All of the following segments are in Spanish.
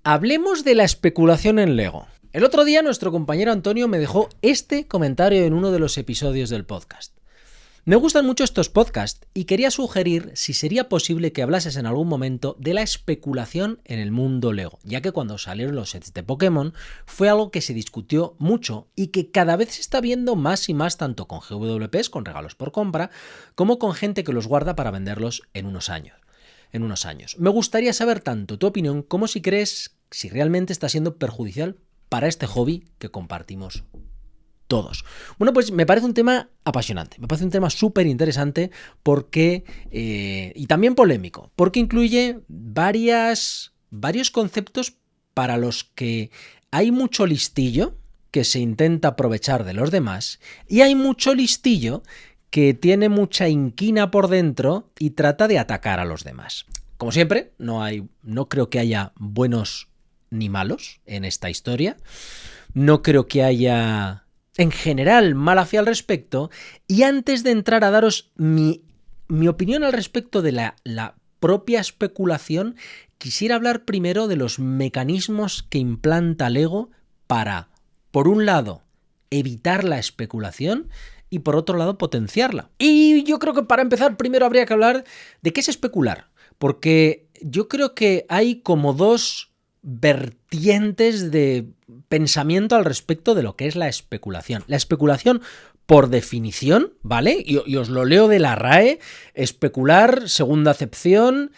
Hablemos de la especulación en Lego. El otro día nuestro compañero Antonio me dejó este comentario en uno de los episodios del podcast. Me gustan mucho estos podcasts y quería sugerir si sería posible que hablases en algún momento de la especulación en el mundo Lego, ya que cuando salieron los sets de Pokémon fue algo que se discutió mucho y que cada vez se está viendo más y más tanto con GWPs, con regalos por compra, como con gente que los guarda para venderlos en unos años. Me gustaría saber tanto tu opinión como si crees si realmente está siendo perjudicial para este hobby que compartimos todos. Bueno, pues me parece un tema apasionante, me parece un tema súper interesante porque, y también polémico, porque incluye varios conceptos para los que hay mucho listillo que se intenta aprovechar de los demás y hay mucho listillo que tiene mucha inquina por dentro y trata de atacar a los demás. Como siempre, no creo que haya buenos ni malos en esta historia. No creo que haya, en general, mala fe al respecto. Y antes de entrar a daros mi opinión al respecto de la propia especulación, quisiera hablar primero de los mecanismos que implanta Lego para, por un lado, evitar la especulación y por otro lado potenciarla. Y yo creo que para empezar primero habría que hablar de qué es especular, porque yo creo que hay como dos vertientes de pensamiento al respecto de lo que es la especulación. La especulación por definición, ¿vale? Y os lo leo de la RAE, especular, segunda acepción,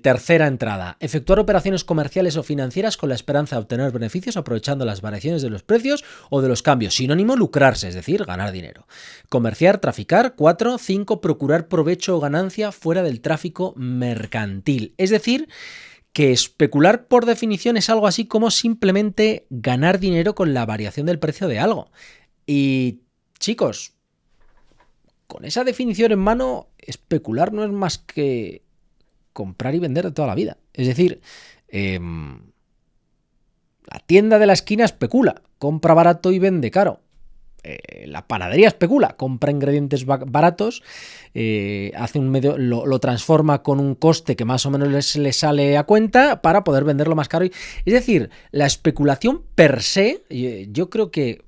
tercera entrada, efectuar operaciones comerciales o financieras con la esperanza de obtener beneficios aprovechando las variaciones de los precios o de los cambios. Sinónimo, lucrarse, es decir, ganar dinero. Comerciar, traficar. 4, 5, procurar provecho o ganancia fuera del tráfico mercantil. Es decir, que especular por definición es algo así como simplemente ganar dinero con la variación del precio de algo. Y, chicos, con esa definición en mano, especular no es más que comprar y vender de toda la vida. Es decir, la tienda de la esquina especula, compra barato y vende caro. La panadería especula, compra ingredientes baratos, hace un medio, lo transforma con un coste que más o menos le sale a cuenta para poder venderlo más caro. Es decir, la especulación per se, yo creo que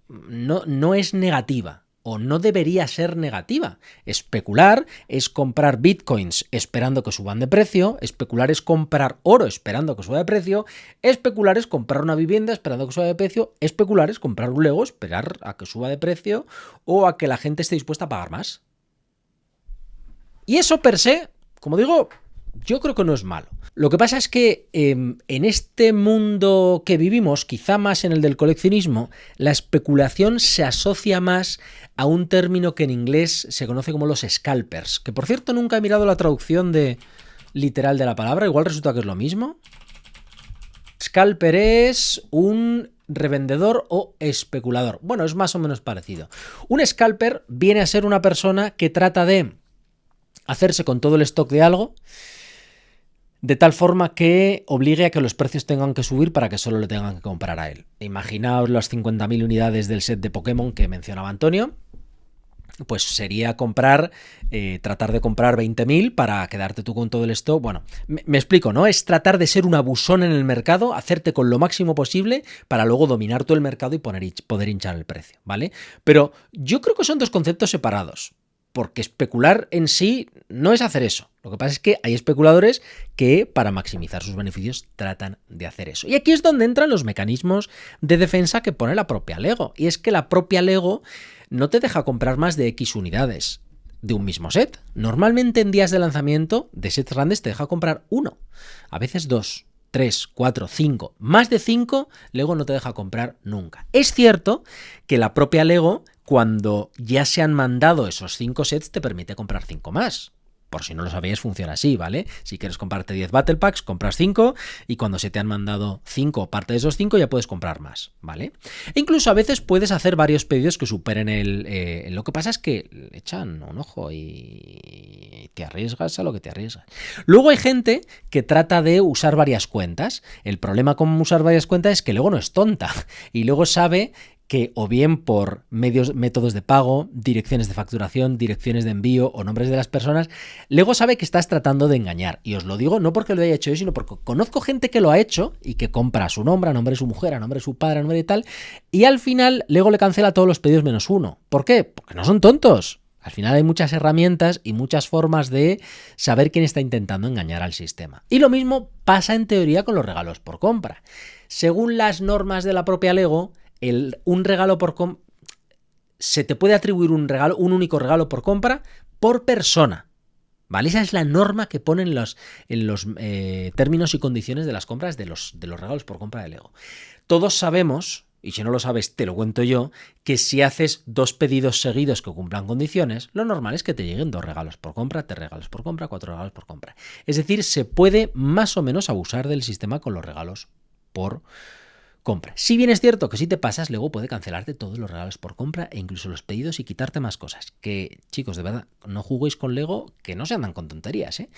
no es negativa. O no debería ser negativa. Especular es comprar bitcoins esperando que suban de precio, especular es comprar oro esperando que suba de precio, especular es comprar una vivienda esperando que suba de precio, especular es comprar un Lego, esperar a que suba de precio o a que la gente esté dispuesta a pagar más. Y eso per se, como digo, yo creo que no es malo. Lo que pasa es que en este mundo que vivimos, quizá más en el del coleccionismo, la especulación se asocia más a un término que en inglés se conoce como los scalpers, que por cierto nunca he mirado la traducción literal de la palabra, igual resulta que es lo mismo. Scalper es un revendedor o especulador. Bueno, es más o menos parecido. Un scalper viene a ser una persona que trata de hacerse con todo el stock de algo, de tal forma que obligue a que los precios tengan que subir para que solo le tengan que comprar a él. Imaginaos las 50.000 unidades del set de Pokémon que mencionaba Antonio. Pues sería tratar de comprar 20.000 para quedarte tú con todo el stock. Bueno, me explico, ¿no? Es tratar de ser un abusón en el mercado, hacerte con lo máximo posible para luego dominar todo el mercado y poder hinchar el precio, ¿vale? Pero yo creo que son dos conceptos separados. Porque especular en sí no es hacer eso. Lo que pasa es que hay especuladores que, para maximizar sus beneficios, tratan de hacer eso. Y aquí es donde entran los mecanismos de defensa que pone la propia Lego. Y es que la propia Lego no te deja comprar más de X unidades de un mismo set. Normalmente en días de lanzamiento de sets grandes te deja comprar 1, a veces 2. 3, 4, 5, más de 5, Lego no te deja comprar nunca. Es cierto que la propia Lego, cuando ya se han mandado esos 5 sets, te permite comprar 5 más. Por si no lo sabéis, funciona así, ¿vale? Si quieres comprarte 10 Battle Packs, compras 5 y cuando se te han mandado 5, parte de esos 5, ya puedes comprar más, ¿vale? E incluso a veces puedes hacer varios pedidos que superen lo que pasa es que le echan un ojo y te arriesgas a lo que te arriesgas. Luego hay gente que trata de usar varias cuentas. El problema con usar varias cuentas es que luego no es tonta y luego sabe que o bien por métodos de pago, direcciones de facturación, direcciones de envío o nombres de las personas, Lego sabe que estás tratando de engañar. Y os lo digo no porque lo haya hecho yo, sino porque conozco gente que lo ha hecho y que compra a su nombre, a nombre de su mujer, a nombre de su padre, a nombre de tal, y al final Lego le cancela todos los pedidos menos uno. ¿Por qué? Porque no son tontos. Al final hay muchas herramientas y muchas formas de saber quién está intentando engañar al sistema. Y lo mismo pasa en teoría con los regalos por compra. Según las normas de la propia Lego, un regalo por compra se te puede atribuir un único regalo por compra por persona. ¿Vale? Esa es la norma que ponen en los términos y condiciones de las compras de los regalos por compra de Lego. Todos sabemos, y si no lo sabes te lo cuento yo, que si haces 2 pedidos seguidos que cumplan condiciones, lo normal es que te lleguen 2 regalos por compra, 3 regalos por compra, 4 regalos por compra. Es decir, se puede más o menos abusar del sistema con los regalos por compra. Si bien es cierto que si te pasas, Lego puede cancelarte todos los regalos por compra e incluso los pedidos y quitarte más cosas. Que, chicos, de verdad, no juguéis con Lego, que no se andan con tonterías, ¿eh?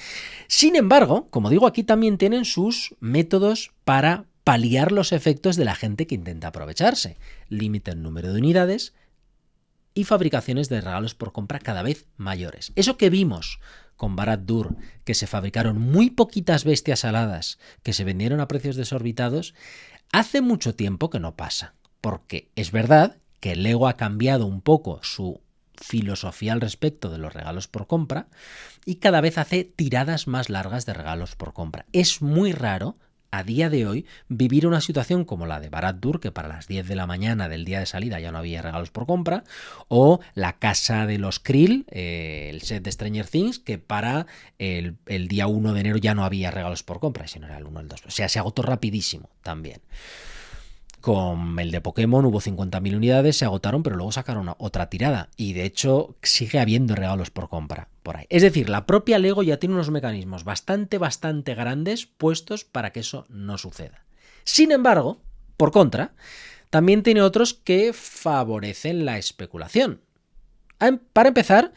Sin embargo, como digo, aquí también tienen sus métodos para paliar los efectos de la gente que intenta aprovecharse. Límite el número de unidades y fabricaciones de regalos por compra cada vez mayores. Eso que vimos con Barad-dûr, que se fabricaron muy poquitas bestias aladas que se vendieron a precios desorbitados, hace mucho tiempo que no pasa, porque es verdad que Lego ha cambiado un poco su filosofía al respecto de los regalos por compra y cada vez hace tiradas más largas de regalos por compra. Es muy raro a día de hoy vivir una situación como la de Barad-dûr, que para las 10 de la mañana del día de salida ya no había regalos por compra, o la casa de los Krill, el set de Stranger Things, que para el día 1 de enero ya no había regalos por compra, si no era el 1 o el 2. O sea, se agotó rapidísimo también. Con el de Pokémon hubo 50.000 unidades, se agotaron, pero luego sacaron otra tirada. Y de hecho sigue habiendo regalos por compra por ahí. Es decir, la propia Lego ya tiene unos mecanismos bastante grandes puestos para que eso no suceda. Sin embargo, por contra, también tiene otros que favorecen la especulación. Para empezar,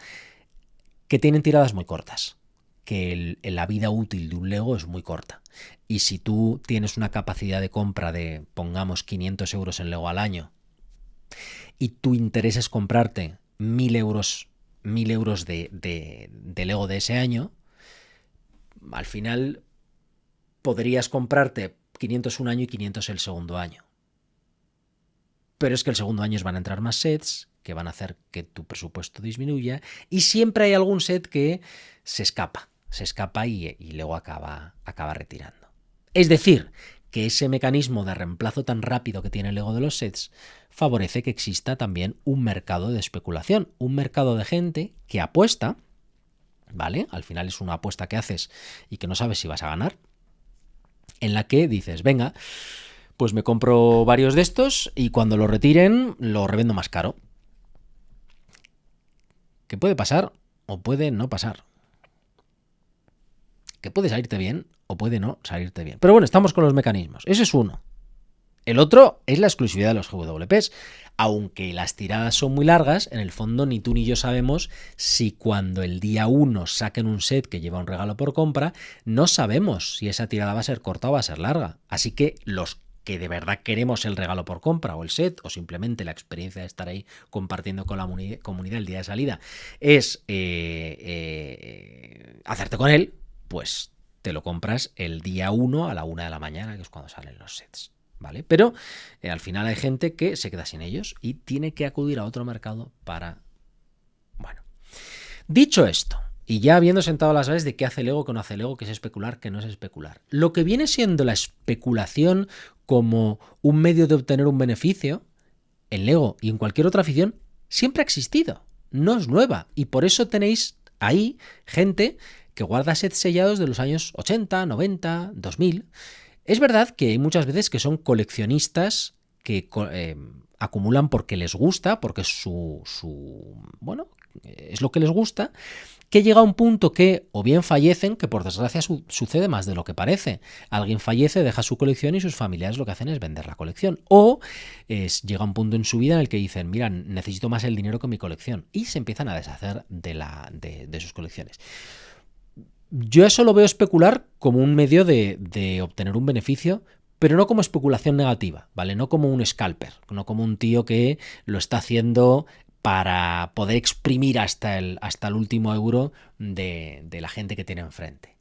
que tienen tiradas muy cortas. Que la vida útil de un Lego es muy corta. Y si tú tienes una capacidad de compra de, pongamos, 500 euros en Lego al año y tu interés es comprarte 1.000 euros de Lego de ese año, al final podrías comprarte 500 un año y 500 el segundo año. Pero es que el segundo año van a entrar más sets que van a hacer que tu presupuesto disminuya y siempre hay algún set que se escapa y luego acaba retirando. Es decir, que ese mecanismo de reemplazo tan rápido que tiene el Lego de los sets favorece que exista también un mercado de especulación, un mercado de gente que apuesta, ¿vale? Al final es una apuesta que haces y que no sabes si vas a ganar, en la que dices, venga, pues me compro varios de estos y cuando lo retiren lo revendo más caro. ¿Qué puede pasar o puede no pasar? Que puede salirte bien o puede no salirte bien. Pero bueno, estamos con los mecanismos. Ese es uno. El otro es la exclusividad de los GWPs. Aunque las tiradas son muy largas, en el fondo ni tú ni yo sabemos si cuando el día 1 saquen un set que lleva un regalo por compra, no sabemos si esa tirada va a ser corta o va a ser larga. Así que los que de verdad queremos el regalo por compra o el set, o simplemente la experiencia de estar ahí compartiendo con la comunidad el día de salida, es hacerte con él, pues te lo compras el día 1 a la 1 de la mañana, que es cuando salen los sets, ¿vale? Pero al final hay gente que se queda sin ellos y tiene que acudir a otro mercado para... Bueno, dicho esto, y ya habiendo sentado las bases de qué hace Lego, qué no hace Lego, qué es especular, qué no es especular, lo que viene siendo la especulación como un medio de obtener un beneficio, en Lego y en cualquier otra afición, siempre ha existido, no es nueva, y por eso tenéis ahí gente que guarda sets sellados de los años 80, 90, 2000. Es verdad que hay muchas veces que son coleccionistas que acumulan porque les gusta, porque es bueno, es lo que les gusta, que llega a un punto que o bien fallecen, que por desgracia sucede más de lo que parece. Alguien fallece, deja su colección y sus familiares lo que hacen es vender la colección. O llega un punto en su vida en el que dicen, mira, necesito más el dinero que mi colección. Y se empiezan a deshacer de sus colecciones. Yo eso lo veo especular como un medio de obtener un beneficio, pero no como especulación negativa, ¿vale? No como un scalper, no como un tío que lo está haciendo para poder exprimir hasta el último euro de la gente que tiene enfrente.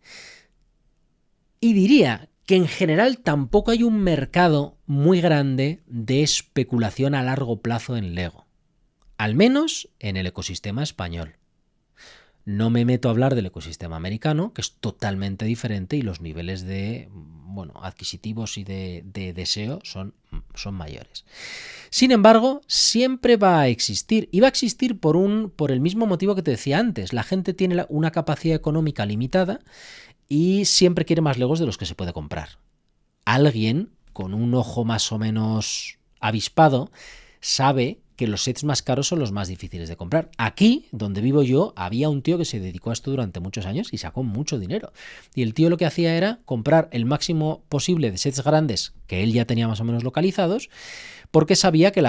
Y diría que en general tampoco hay un mercado muy grande de especulación a largo plazo en Lego, al menos en el ecosistema español. No me meto a hablar del ecosistema americano, que es totalmente diferente y los niveles de adquisitivos y de deseo son mayores. Sin embargo, siempre va a existir, y va a existir por el mismo motivo que te decía antes. La gente tiene una capacidad económica limitada y siempre quiere más Legos de los que se puede comprar. Alguien con un ojo más o menos avispado sabe que los sets más caros son los más difíciles de comprar. Aquí, donde vivo yo, había un tío que se dedicó a esto durante muchos años y sacó mucho dinero. Y el tío lo que hacía era comprar el máximo posible de sets grandes que él ya tenía más o menos localizados, porque sabía que el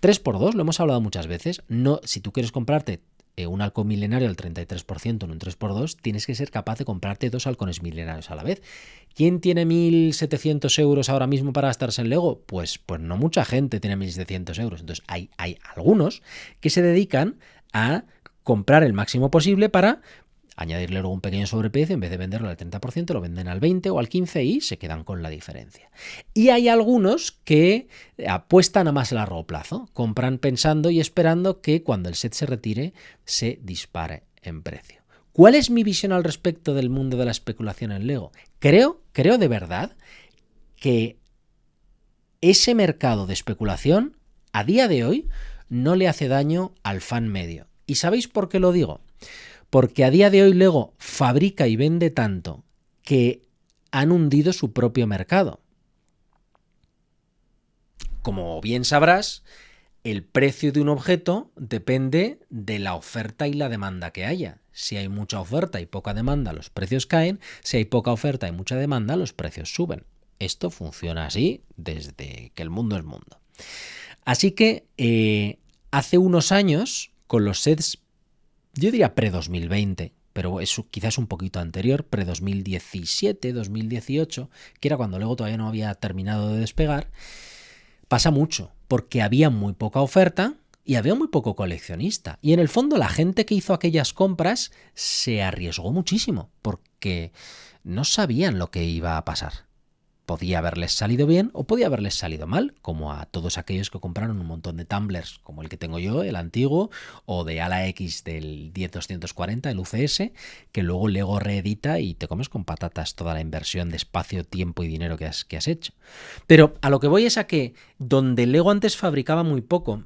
3x2, lo hemos hablado muchas veces, si tú quieres comprarte un halcón milenario al 33% en un 3x2, tienes que ser capaz de comprarte 2 halcones milenarios a la vez. ¿Quién tiene 1.700 euros ahora mismo para gastarse en Lego? Pues no mucha gente tiene 1.700 euros. Entonces hay algunos que se dedican a comprar el máximo posible para añadirle luego un pequeño sobreprecio. En vez de venderlo al 30%, lo venden al 20% o al 15% y se quedan con la diferencia. Y hay algunos que apuestan a más a largo plazo, compran pensando y esperando que cuando el set se retire se dispare en precio. ¿Cuál es mi visión al respecto del mundo de la especulación en Lego? Creo de verdad que ese mercado de especulación a día de hoy no le hace daño al fan medio. ¿Y sabéis por qué lo digo? Porque a día de hoy Lego fabrica y vende tanto que han hundido su propio mercado. Como bien sabrás, el precio de un objeto depende de la oferta y la demanda que haya. Si hay mucha oferta y poca demanda, los precios caen. Si hay poca oferta y mucha demanda, los precios suben. Esto funciona así desde que el mundo es mundo. Así que hace unos años, con los sets, yo diría pre-2020, pero eso quizás un poquito anterior, pre-2017, 2018, que era cuando Lego todavía no había terminado de despegar, pasa mucho, porque había muy poca oferta y había muy poco coleccionista. Y en el fondo la gente que hizo aquellas compras se arriesgó muchísimo, porque no sabían lo que iba a pasar. Podía haberles salido bien o podía haberles salido mal, como a todos aquellos que compraron un montón de tumblers, como el que tengo yo, el antiguo, o de ala X del 10240, el UCS, que luego Lego reedita y te comes con patatas toda la inversión de espacio, tiempo y dinero que has hecho. Pero a lo que voy es a que donde Lego antes fabricaba muy poco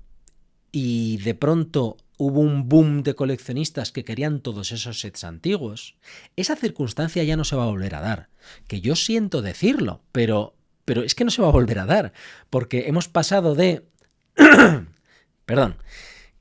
y de pronto hubo un boom de coleccionistas que querían todos esos sets antiguos, esa circunstancia ya no se va a volver a dar. Que yo siento decirlo, pero es que no se va a volver a dar, porque hemos pasado de...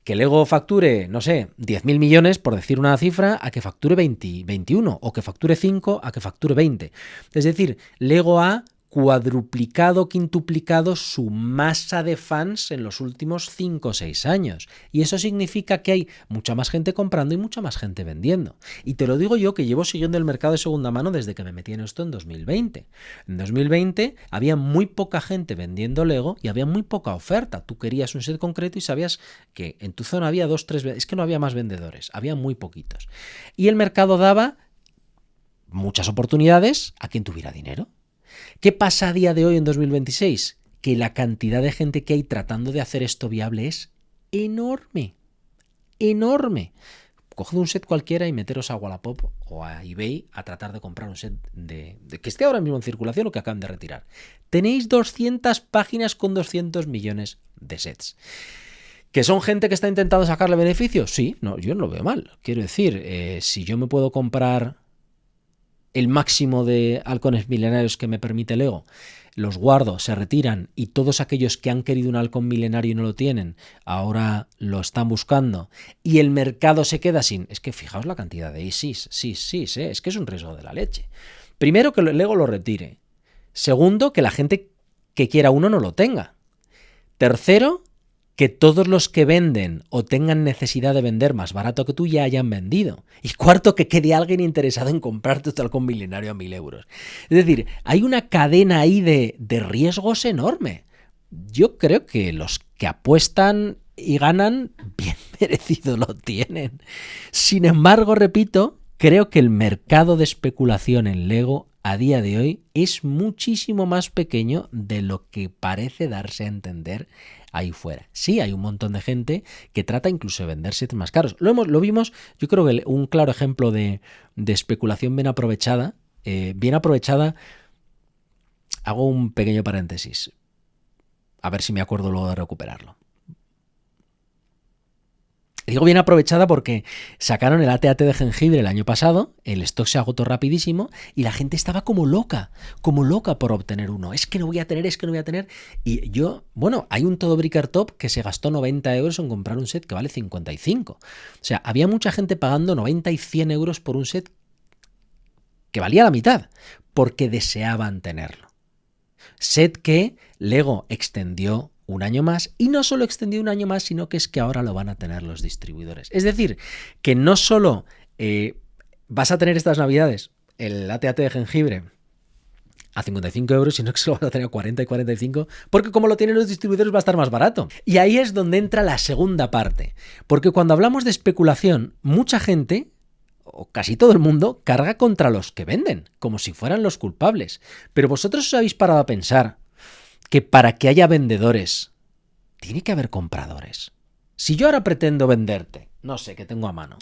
que Lego facture, no sé, 10.000 millones, por decir una cifra, a que facture 21, o que facture 5, a que facture 20. Es decir, Lego ha cuadruplicado, quintuplicado su masa de fans en los últimos 5 o 6 años. Y eso significa que hay mucha más gente comprando y mucha más gente vendiendo. Y te lo digo yo, que llevo siguiendo el mercado de segunda mano desde que me metí en esto en 2020. En 2020 había muy poca gente vendiendo Lego y había muy poca oferta. Tú querías un set concreto y sabías que en tu zona había 2, 3... Es que no había más vendedores, había muy poquitos. Y el mercado daba muchas oportunidades a quien tuviera dinero. ¿Qué pasa a día de hoy en 2026? Que la cantidad de gente que hay tratando de hacer esto viable es enorme. Enorme. Coged un set cualquiera y meteros a Wallapop o a eBay a tratar de comprar un set de que esté ahora mismo en circulación o que acaban de retirar. Tenéis 200 páginas con 200 millones de sets. ¿Que son gente que está intentando sacarle beneficio? Sí, no, yo no lo veo mal. Quiero decir, si yo me puedo comprar el máximo de halcones milenarios que me permite Lego, los guardo, se retiran y todos aquellos que han querido un halcón milenario y no lo tienen, ahora lo están buscando y el mercado se queda sin... Es que fijaos la cantidad de ISIS, sí, es que es un riesgo de la leche. Primero, que Lego lo retire. Segundo, que la gente que quiera uno no lo tenga. Tercero, que todos los que venden o tengan necesidad de vender más barato que tú ya hayan vendido. Y cuarto, que quede alguien interesado en comprarte tu halcón milenario a 1.000 euros. Es decir, hay una cadena ahí de riesgos enorme. Yo creo que los que apuestan y ganan, bien merecido lo tienen. Sin embargo, repito, creo que el mercado de especulación en Lego a día de hoy es muchísimo más pequeño de lo que parece darse a entender ahí fuera. Sí, hay un montón de gente que trata incluso de vender sets más caros. Lo vimos, yo creo que un claro ejemplo de especulación bien aprovechada. Hago un pequeño paréntesis. A ver si me acuerdo luego de recuperarlo. Digo bien aprovechada porque sacaron el AT-AT de jengibre el año pasado, el stock se agotó rapidísimo y la gente estaba como loca por obtener uno. Es que no voy a tener. Y yo, hay un todo Bricker Top que se gastó 90 euros en comprar un set que vale 55. O sea, había mucha gente pagando 90 y 100 euros por un set que valía la mitad, porque deseaban tenerlo. Set que Lego extendió un año más, y no solo extendió un año más, sino que es que ahora lo van a tener los distribuidores. Es decir, que no solo vas a tener estas navidades el AT-AT de jengibre a 55 euros, sino que se lo vas a tener a 40 y 45, porque como lo tienen los distribuidores va a estar más barato. Y ahí es donde entra la segunda parte, porque cuando hablamos de especulación, mucha gente, o casi todo el mundo, carga contra los que venden, como si fueran los culpables. Pero vosotros os habéis parado a pensar que para que haya vendedores, tiene que haber compradores. Si yo ahora pretendo venderte, no sé, que tengo a mano,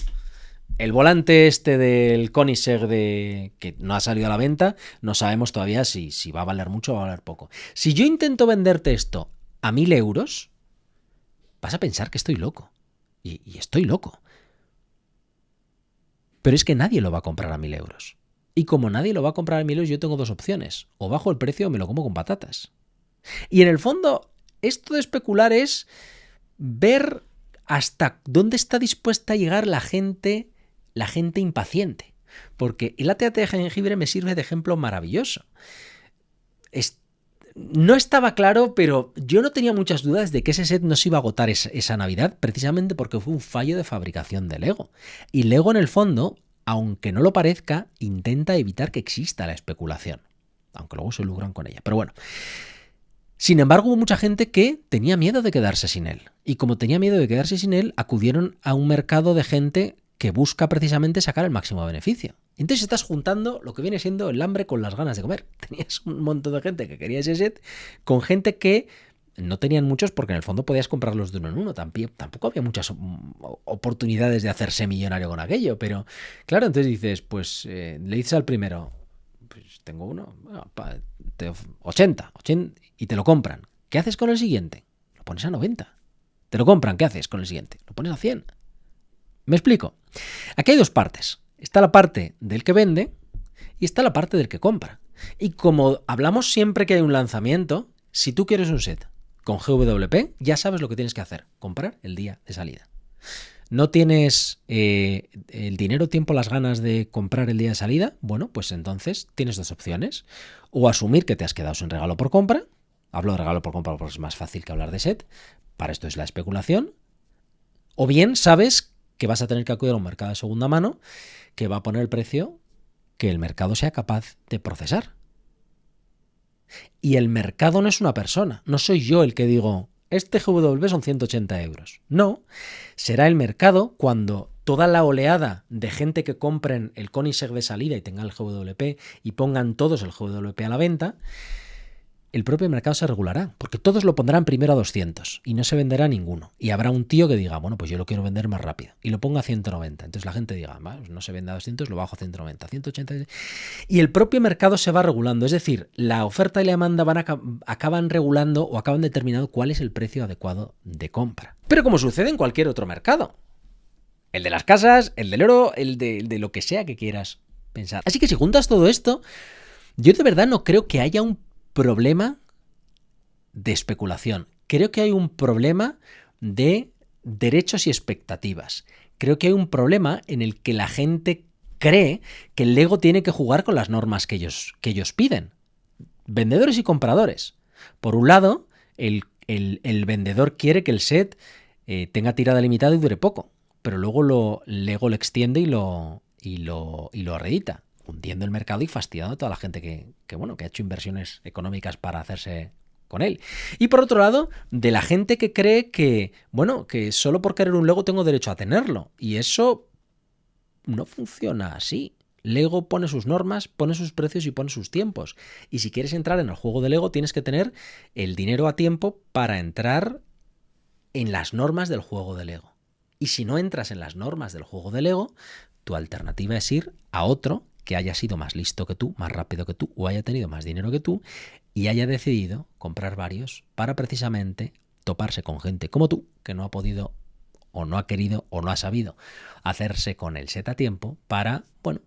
el volante este del Koenigsegg que no ha salido a la venta, no sabemos todavía si va a valer mucho o va a valer poco. Si yo intento venderte esto a 1.000 euros, vas a pensar que estoy loco. Y estoy loco. Pero es que nadie lo va a comprar a 1.000 euros. Y como nadie lo va a comprar a 1.000 euros, yo tengo dos opciones. O bajo el precio o me lo como con patatas. Y en el fondo, esto de especular es ver hasta dónde está dispuesta a llegar la gente impaciente. Porque el AT-AT de jengibre me sirve de ejemplo maravilloso. No estaba claro, pero yo no tenía muchas dudas de que ese set no se iba a agotar esa Navidad, precisamente porque fue un fallo de fabricación de Lego. Y Lego, en el fondo, aunque no lo parezca, intenta evitar que exista la especulación. Aunque luego se lucran con ella. Pero bueno. Sin embargo, hubo mucha gente que tenía miedo de quedarse sin él. Y como tenía miedo de quedarse sin él, acudieron a un mercado de gente que busca precisamente sacar el máximo beneficio. Entonces estás juntando lo que viene siendo el hambre con las ganas de comer. Tenías un montón de gente que quería ese set con gente que no tenían muchos, porque en el fondo podías comprarlos de uno en uno. Tampoco había muchas oportunidades de hacerse millonario con aquello. Pero claro, entonces dices, le dices al primero, pues tengo uno, 80 y te lo compran. ¿Qué haces con el siguiente? Lo pones a 90. Te lo compran, ¿qué haces con el siguiente? Lo pones a 100. ¿Me explico? Aquí hay dos partes. Está la parte del que vende y está la parte del que compra. Y como hablamos siempre que hay un lanzamiento, si tú quieres un set con GWP, ya sabes lo que tienes que hacer. Comprar el día de salida. ¿No tienes el dinero, tiempo, las ganas de comprar el día de salida? Bueno, pues entonces tienes dos opciones. O asumir que te has quedado sin regalo por compra. Hablo de regalo por compra porque es más fácil que hablar de set. Para esto es la especulación. O bien sabes que vas a tener que acudir a un mercado de segunda mano que va a poner el precio que el mercado sea capaz de procesar. Y el mercado no es una persona. No soy yo el que digo, este GW son 180 euros. No, será el mercado cuando toda la oleada de gente que compren el Koenigsegg de salida y tengan el GWP y pongan todos el GWP a la venta, el propio mercado se regulará, porque todos lo pondrán primero a 200 y no se venderá ninguno. Y habrá un tío que diga, bueno, pues yo lo quiero vender más rápido y lo ponga a 190. Entonces la gente diga, no se vende a 200, lo bajo a 190, 180. Y el propio mercado se va regulando. Es decir, la oferta y la demanda acaban regulando o acaban determinando cuál es el precio adecuado de compra. Pero como sucede en cualquier otro mercado. El de las casas, el del oro, el de lo que sea que quieras pensar. Así que si juntas todo esto, yo de verdad no creo que haya un problema de especulación. Creo que hay un problema de derechos y expectativas. Creo que hay un problema en el que la gente cree que el Lego tiene que jugar con las normas que ellos piden. Vendedores y compradores. Por un lado, el el vendedor quiere que el set tenga tirada limitada y dure poco, pero luego Lego lo extiende y lo reedita, hundiendo el mercado y fastidiando a toda la gente que ha hecho inversiones económicas para hacerse con él. Y por otro lado, de la gente que cree que solo por querer un Lego tengo derecho a tenerlo. Y eso no funciona así. Lego pone sus normas, pone sus precios y pone sus tiempos. Y si quieres entrar en el juego de Lego, tienes que tener el dinero a tiempo para entrar en las normas del juego de Lego. Y si no entras en las normas del juego de Lego, tu alternativa es ir a otro que haya sido más listo que tú, más rápido que tú, o haya tenido más dinero que tú, y haya decidido comprar varios para precisamente toparse con gente como tú, que no ha podido o no ha querido o no ha sabido hacerse con el set a tiempo para,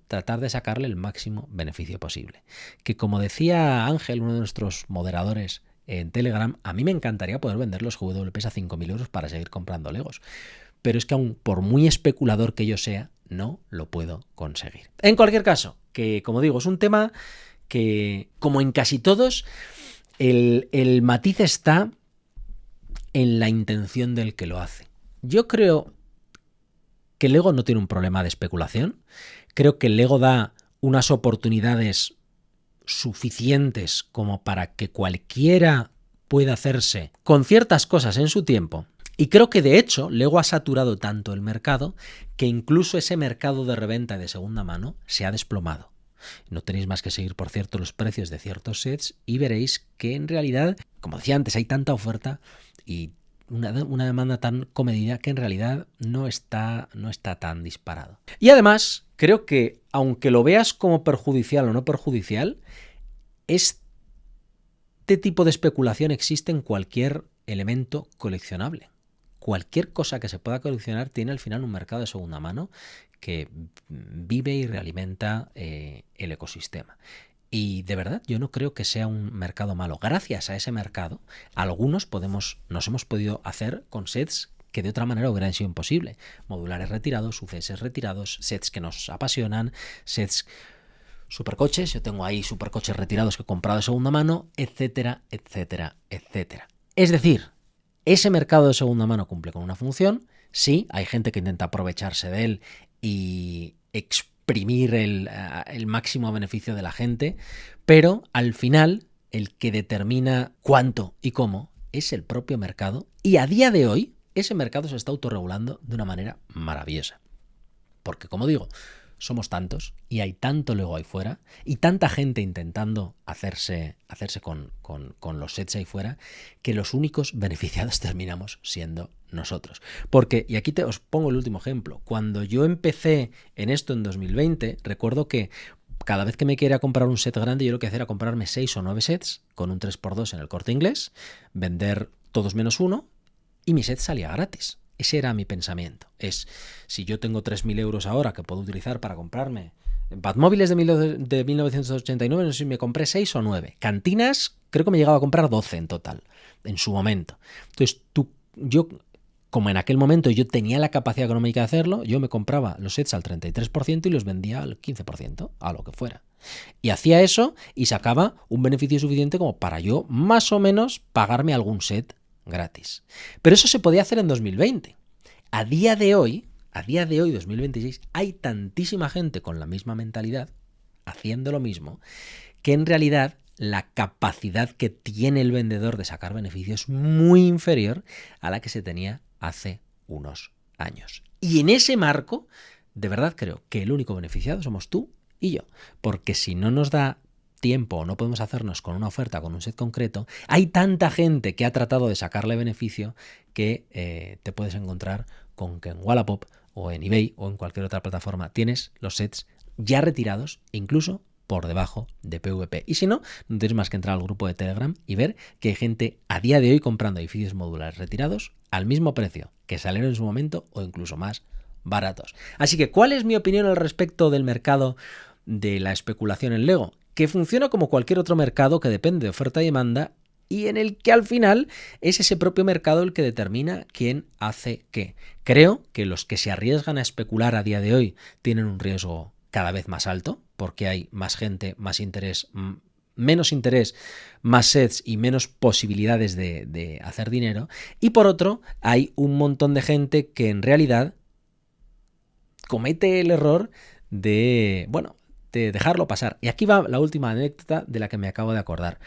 tratar de sacarle el máximo beneficio posible. Que como decía Ángel, uno de nuestros moderadores en Telegram, a mí me encantaría poder vender los GWPs a 5.000 euros para seguir comprando Legos. Pero es que aun por muy especulador que yo sea, no lo puedo conseguir. En cualquier caso, que como digo, es un tema que, como en casi todos, el matiz está en la intención del que lo hace. Yo creo que Lego no tiene un problema de especulación. Creo que Lego da unas oportunidades suficientes como para que cualquiera pueda hacerse con ciertas cosas en su tiempo. Y creo que de hecho Lego ha saturado tanto el mercado que incluso ese mercado de reventa de segunda mano se ha desplomado. No tenéis más que seguir, por cierto, los precios de ciertos sets y veréis que en realidad, como decía antes, hay tanta oferta y una demanda tan comedida que en realidad no está tan disparado. Y además, creo que aunque lo veas como perjudicial o no perjudicial, este tipo de especulación existe en cualquier elemento coleccionable. Cualquier cosa que se pueda coleccionar tiene al final un mercado de segunda mano que vive y realimenta el ecosistema. Y de verdad, yo no creo que sea un mercado malo. Gracias a ese mercado, algunos nos hemos podido hacer con sets que de otra manera hubieran sido imposible. Modulares retirados, UCS retirados, sets que nos apasionan, sets supercoches. Yo tengo ahí supercoches retirados que he comprado de segunda mano, etcétera, etcétera, etcétera. Es decir, ese mercado de segunda mano cumple con una función. Sí, hay gente que intenta aprovecharse de él y exprimir el máximo beneficio de la gente, pero al final el que determina cuánto y cómo es el propio mercado, y a día de hoy ese mercado se está autorregulando de una manera maravillosa. Porque, como digo, somos tantos y hay tanto Lego ahí fuera y tanta gente intentando hacerse con los sets ahí fuera que los únicos beneficiados terminamos siendo nosotros. Porque, y aquí os pongo el último ejemplo, cuando yo empecé en esto en 2020, recuerdo que cada vez que me quería comprar un set grande, yo lo que hacía era comprarme 6 o 9 sets con un 3x2 en el Corte Inglés, vender todos menos uno y mi set salía gratis. Ese era mi pensamiento. Si yo tengo 3.000 euros ahora que puedo utilizar para comprarme Batmóviles de 1989, no sé si me compré 6 o 9. Cantinas, creo que me llegaba a comprar 12 en total, en su momento. Entonces, yo, como en aquel momento yo tenía la capacidad económica de hacerlo, yo me compraba los sets al 33% y los vendía al 15%, a lo que fuera. Y hacía eso y sacaba un beneficio suficiente como para yo más o menos pagarme algún set gratis. Pero eso se podía hacer en 2020. A día de hoy, 2026, hay tantísima gente con la misma mentalidad, haciendo lo mismo, que en realidad la capacidad que tiene el vendedor de sacar beneficios es muy inferior a la que se tenía hace unos años. Y en ese marco, de verdad creo que el único beneficiado somos tú y yo, porque si no nos da tiempo o no podemos hacernos con una oferta, con un set concreto, hay tanta gente que ha tratado de sacarle beneficio que te puedes encontrar con que en Wallapop o en eBay o en cualquier otra plataforma tienes los sets ya retirados, incluso por debajo de PVP. Y si no, no tienes más que entrar al grupo de Telegram y ver que hay gente a día de hoy comprando edificios modulares retirados al mismo precio que salieron en su momento o incluso más baratos. Así que, ¿cuál es mi opinión al respecto del mercado de la especulación en Lego? Que funciona como cualquier otro mercado que depende de oferta y demanda y en el que al final es ese propio mercado el que determina quién hace qué. Creo que los que se arriesgan a especular a día de hoy tienen un riesgo cada vez más alto porque hay más gente, más interés, menos interés, más sets y menos posibilidades de hacer dinero. Y por otro, hay un montón de gente que en realidad comete el error de dejarlo pasar. Y aquí va la última anécdota de la que me acabo de acordar.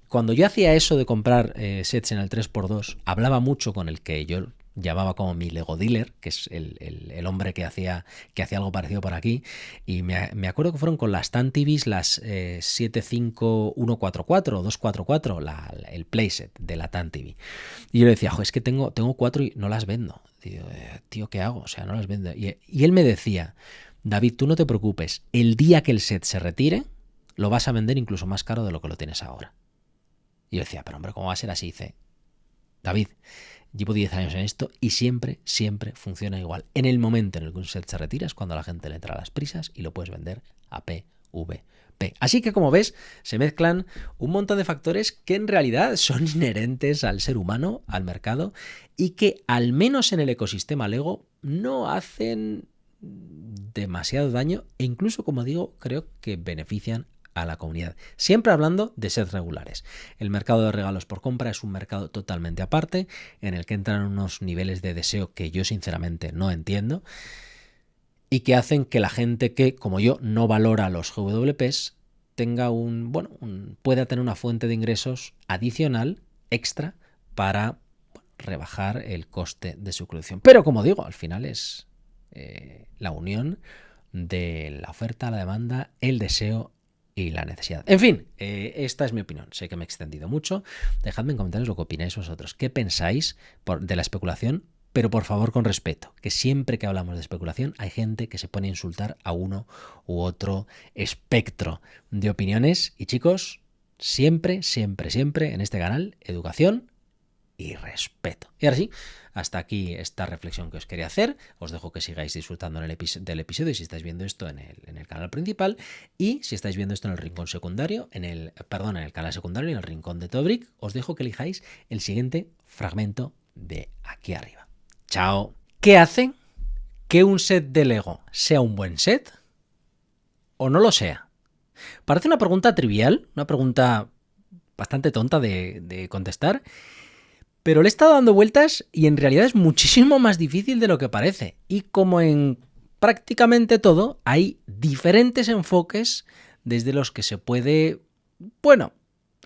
Cuando yo hacía eso de comprar sets en el 3x2, hablaba mucho con el que yo llamaba como mi Lego dealer, que es el hombre que hacía algo parecido por aquí, y me acuerdo que fueron con las TAN-TVs, las 75144 o 244, el playset de la TAN-TV. Y yo le decía, es que tengo 4 y no las vendo. Digo, tío, ¿qué hago? O sea, no las vendo. Y él me decía, David, tú no te preocupes, el día que el set se retire, lo vas a vender incluso más caro de lo que lo tienes ahora. Y yo decía, pero hombre, ¿cómo va a ser así? Dice, David, llevo 10 años en esto y siempre funciona igual. En el momento en el que un set se retira es cuando la gente le entra a las prisas y lo puedes vender a PVP. Así que, como ves, se mezclan un montón de factores que en realidad son inherentes al ser humano, al mercado, y que al menos en el ecosistema Lego no hacen demasiado daño e incluso, como digo, creo que benefician a la comunidad. Siempre hablando de sets regulares. El mercado de regalos por compra es un mercado totalmente aparte, en el que entran unos niveles de deseo que yo sinceramente no entiendo y que hacen que la gente que, como yo, no valora los GWPs tenga pueda tener una fuente de ingresos adicional, extra, para rebajar el coste de su colección. Pero, como digo, al final es la unión de la oferta, la demanda, el deseo y la necesidad. En fin, esta es mi opinión. Sé que me he extendido mucho. Dejadme en comentarios lo que opináis vosotros. ¿Qué pensáis de la especulación? Pero por favor con respeto, que siempre que hablamos de especulación hay gente que se pone a insultar a uno u otro espectro de opiniones. Y chicos, siempre en este canal, educación y respeto. Y ahora sí, hasta aquí esta reflexión que os quería hacer. Os dejo que sigáis disfrutando del episodio si estáis viendo esto en el canal principal, y si estáis viendo esto en el rincón secundario, en el canal secundario, en el rincón de Tobrick, os dejo que elijáis el siguiente fragmento de aquí arriba. ¡Chao! ¿Qué hace que un set de Lego sea un buen set o no lo sea? Parece una pregunta trivial, una pregunta bastante tonta de contestar, pero le he estado dando vueltas y en realidad es muchísimo más difícil de lo que parece. Y como en prácticamente todo, hay diferentes enfoques desde los que se puede,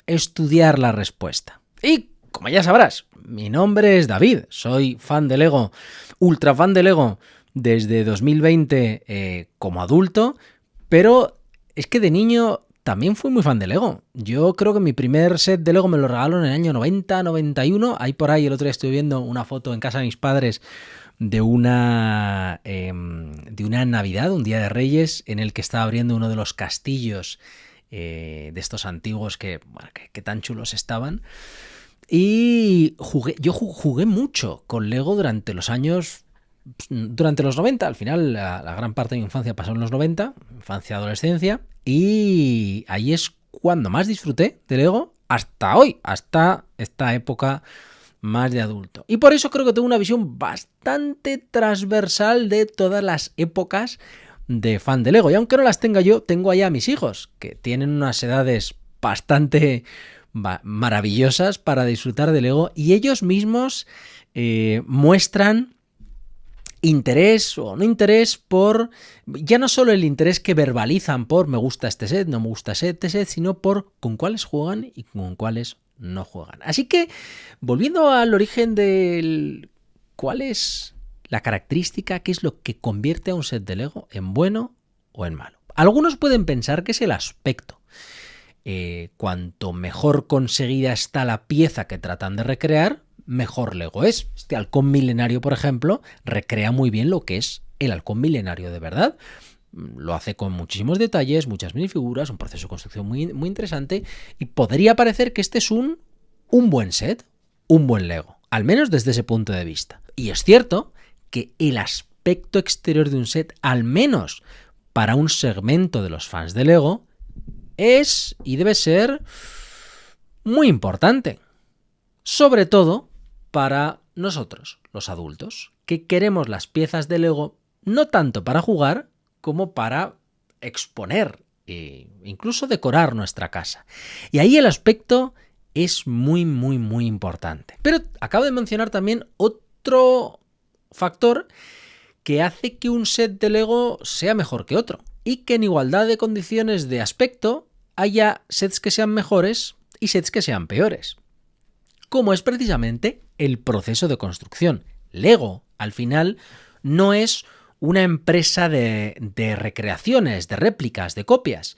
estudiar la respuesta. Y como ya sabrás, mi nombre es David, soy fan de Lego, ultra fan de Lego desde 2020 como adulto, pero es que de niño también fui muy fan de Lego. Yo creo que mi primer set de Lego me lo regalaron en el año 90, 91. Ahí por ahí el otro día estuve viendo una foto en casa de mis padres de una Navidad, un Día de Reyes, en el que estaba abriendo uno de los castillos de estos antiguos que tan chulos estaban. Y yo jugué mucho con Lego durante los 90, al final la gran parte de mi infancia pasó en los 90, infancia, adolescencia, y ahí es cuando más disfruté de Lego hasta hoy, hasta esta época más de adulto. Y por eso creo que tengo una visión bastante transversal de todas las épocas de fan de Lego. Y aunque no las tenga yo, tengo allá a mis hijos, que tienen unas edades bastante maravillosas para disfrutar de Lego, y ellos mismos muestran interés o no interés por, ya no solo el interés que verbalizan por me gusta este set, no me gusta este set, sino por con cuáles juegan y con cuáles no juegan. Así que, volviendo al origen del cuál es la característica, qué es lo que convierte a un set de Lego en bueno o en malo. Algunos pueden pensar que es el aspecto. Cuanto mejor conseguida está la pieza que tratan de recrear, mejor Lego es. Este halcón milenario, por ejemplo, recrea muy bien lo que es el halcón milenario de verdad. Lo hace con muchísimos detalles, muchas minifiguras, un proceso de construcción muy, muy interesante, y podría parecer que este es un buen set, un buen Lego, al menos desde ese punto de vista. Y es cierto que el aspecto exterior de un set, al menos para un segmento de los fans de Lego, es y debe ser muy importante. Sobre todo para nosotros, los adultos, que queremos las piezas de Lego no tanto para jugar como para exponer e incluso decorar nuestra casa. Y ahí el aspecto es muy, muy, muy importante. Pero acabo de mencionar también otro factor que hace que un set de Lego sea mejor que otro y que en igualdad de condiciones de aspecto haya sets que sean mejores y sets que sean peores, como es precisamente el proceso de construcción. Lego, al final, no es una empresa de recreaciones, de réplicas, de copias.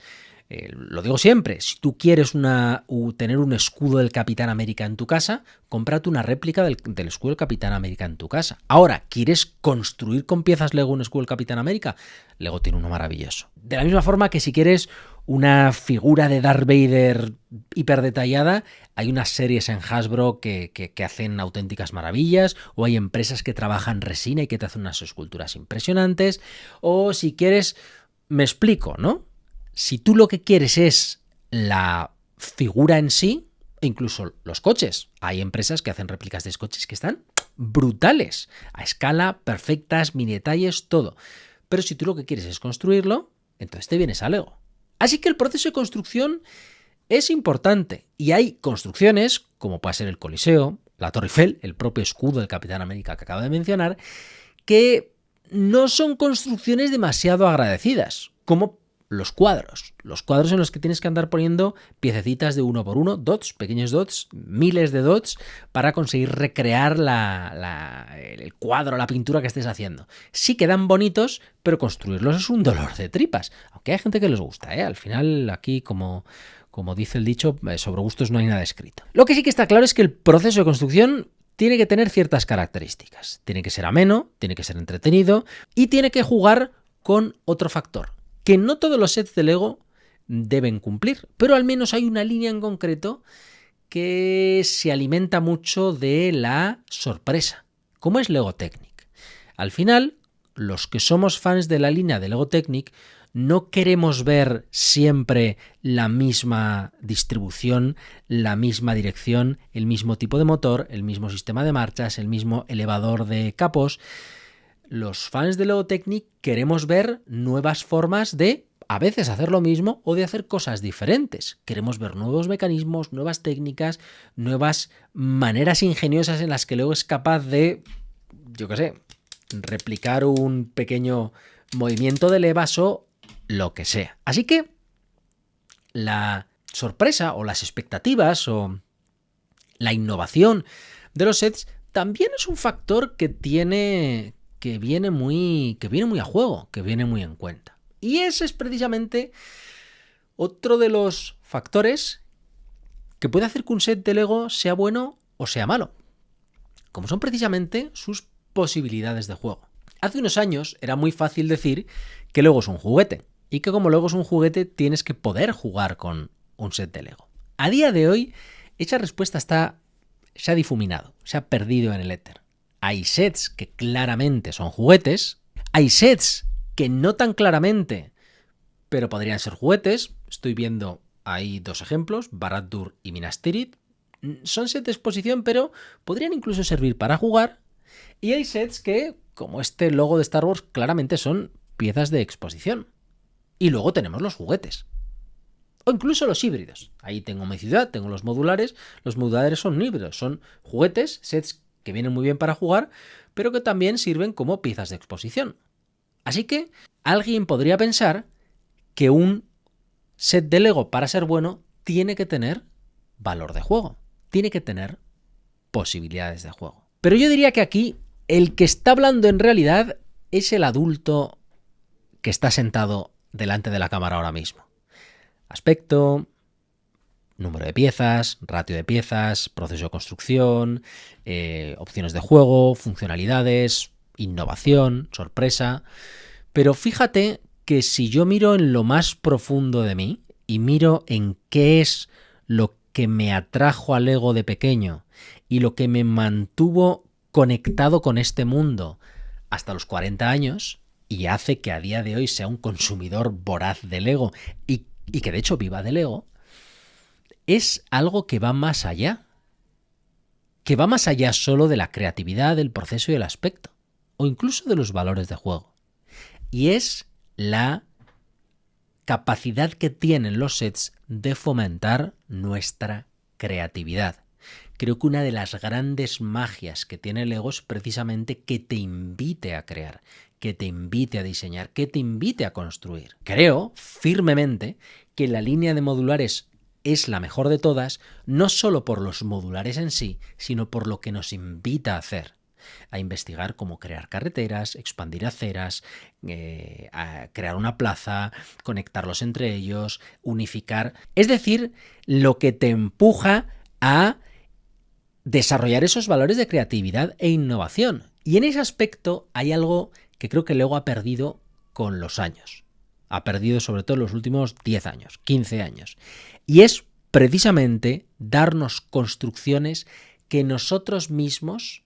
Lo digo siempre, si tú quieres tener un escudo del Capitán América en tu casa, cómprate una réplica del escudo del Capitán América en tu casa. Ahora, ¿quieres construir con piezas Lego un escudo del Capitán América? Lego tiene uno maravilloso. De la misma forma que si quieres una figura de Darth Vader hiper detallada, hay unas series en Hasbro que hacen auténticas maravillas, o hay empresas que trabajan resina y que te hacen unas esculturas impresionantes, o si quieres, me explico, ¿no? Si tú lo que quieres es la figura en sí, e incluso los coches, hay empresas que hacen réplicas de coches que están brutales, a escala, perfectas, mini detalles, todo. Pero si tú lo que quieres es construirlo, entonces te vienes a Lego. Así que el proceso de construcción es importante y hay construcciones, como puede ser el Coliseo, la Torre Eiffel, el propio escudo del Capitán América que acabo de mencionar, que no son construcciones demasiado agradecidas, como los cuadros en los que tienes que andar poniendo piececitas de uno por uno, dots, pequeños dots, miles de dots, para conseguir recrear el cuadro, la pintura que estés haciendo. Sí quedan bonitos, pero construirlos es un dolor de tripas, aunque hay gente que les gusta, ¿eh? Al final aquí, como dice el dicho, sobre gustos no hay nada escrito. Lo que sí que está claro es que el proceso de construcción tiene que tener ciertas características. Tiene que ser ameno, tiene que ser entretenido y tiene que jugar con otro factor, que no todos los sets de Lego deben cumplir, pero al menos hay una línea en concreto que se alimenta mucho de la sorpresa, como es Lego Technic. Al final, los que somos fans de la línea de Lego Technic no queremos ver siempre la misma distribución, la misma dirección, el mismo tipo de motor, el mismo sistema de marchas, el mismo elevador de capos. Los fans de Lego Technic queremos ver nuevas formas de a veces hacer lo mismo o de hacer cosas diferentes. Queremos ver nuevos mecanismos, nuevas técnicas, nuevas maneras ingeniosas en las que Lego es capaz de, yo qué sé, replicar un pequeño movimiento de levas o lo que sea. Así que la sorpresa o las expectativas o la innovación de los sets también es un factor que viene muy a juego, que viene muy en cuenta. Y ese es precisamente otro de los factores que puede hacer que un set de Lego sea bueno o sea malo, como son precisamente sus posibilidades de juego. Hace unos años era muy fácil decir que Lego es un juguete y que como Lego es un juguete tienes que poder jugar con un set de Lego. A día de hoy esa respuesta se ha difuminado, se ha perdido en el éter. Hay sets que claramente son juguetes, hay sets que no tan claramente, pero podrían ser juguetes. Estoy viendo ahí dos ejemplos, Barad-dûr y Minas Tirith. Son sets de exposición, pero podrían incluso servir para jugar. Y hay sets que, como este logo de Star Wars, claramente son piezas de exposición. Y luego tenemos los juguetes. O incluso los híbridos. Ahí tengo mi ciudad, tengo los modulares. Los modulares son híbridos, son juguetes, sets que vienen muy bien para jugar, pero que también sirven como piezas de exposición. Así que alguien podría pensar que un set de Lego, para ser bueno, tiene que tener valor de juego, tiene que tener posibilidades de juego. Pero yo diría que aquí el que está hablando en realidad es el adulto que está sentado delante de la cámara ahora mismo. Aspecto, número de piezas, ratio de piezas, proceso de construcción, opciones de juego, funcionalidades, innovación, sorpresa. Pero fíjate que si yo miro en lo más profundo de mí y miro en qué es lo que me atrajo al Lego de pequeño y lo que me mantuvo conectado con este mundo hasta los 40 años y hace que a día de hoy sea un consumidor voraz de Lego y que de hecho viva de Lego, es algo que va más allá. Que va más allá solo de la creatividad, del proceso y el aspecto, o incluso de los valores de juego. Y es la capacidad que tienen los sets de fomentar nuestra creatividad. Creo que una de las grandes magias que tiene Lego es precisamente que te invite a crear, que te invite a diseñar, que te invite a construir. Creo firmemente que la línea de modulares es la mejor de todas, no solo por los modulares en sí, sino por lo que nos invita a hacer. A investigar cómo crear carreteras, expandir aceras, a crear una plaza, conectarlos entre ellos, unificar. Es decir, lo que te empuja a desarrollar esos valores de creatividad e innovación. Y en ese aspecto hay algo que creo que Lego ha perdido con los años. Ha perdido sobre todo en los últimos 10 años, 15 años. Y es precisamente darnos construcciones que nosotros mismos,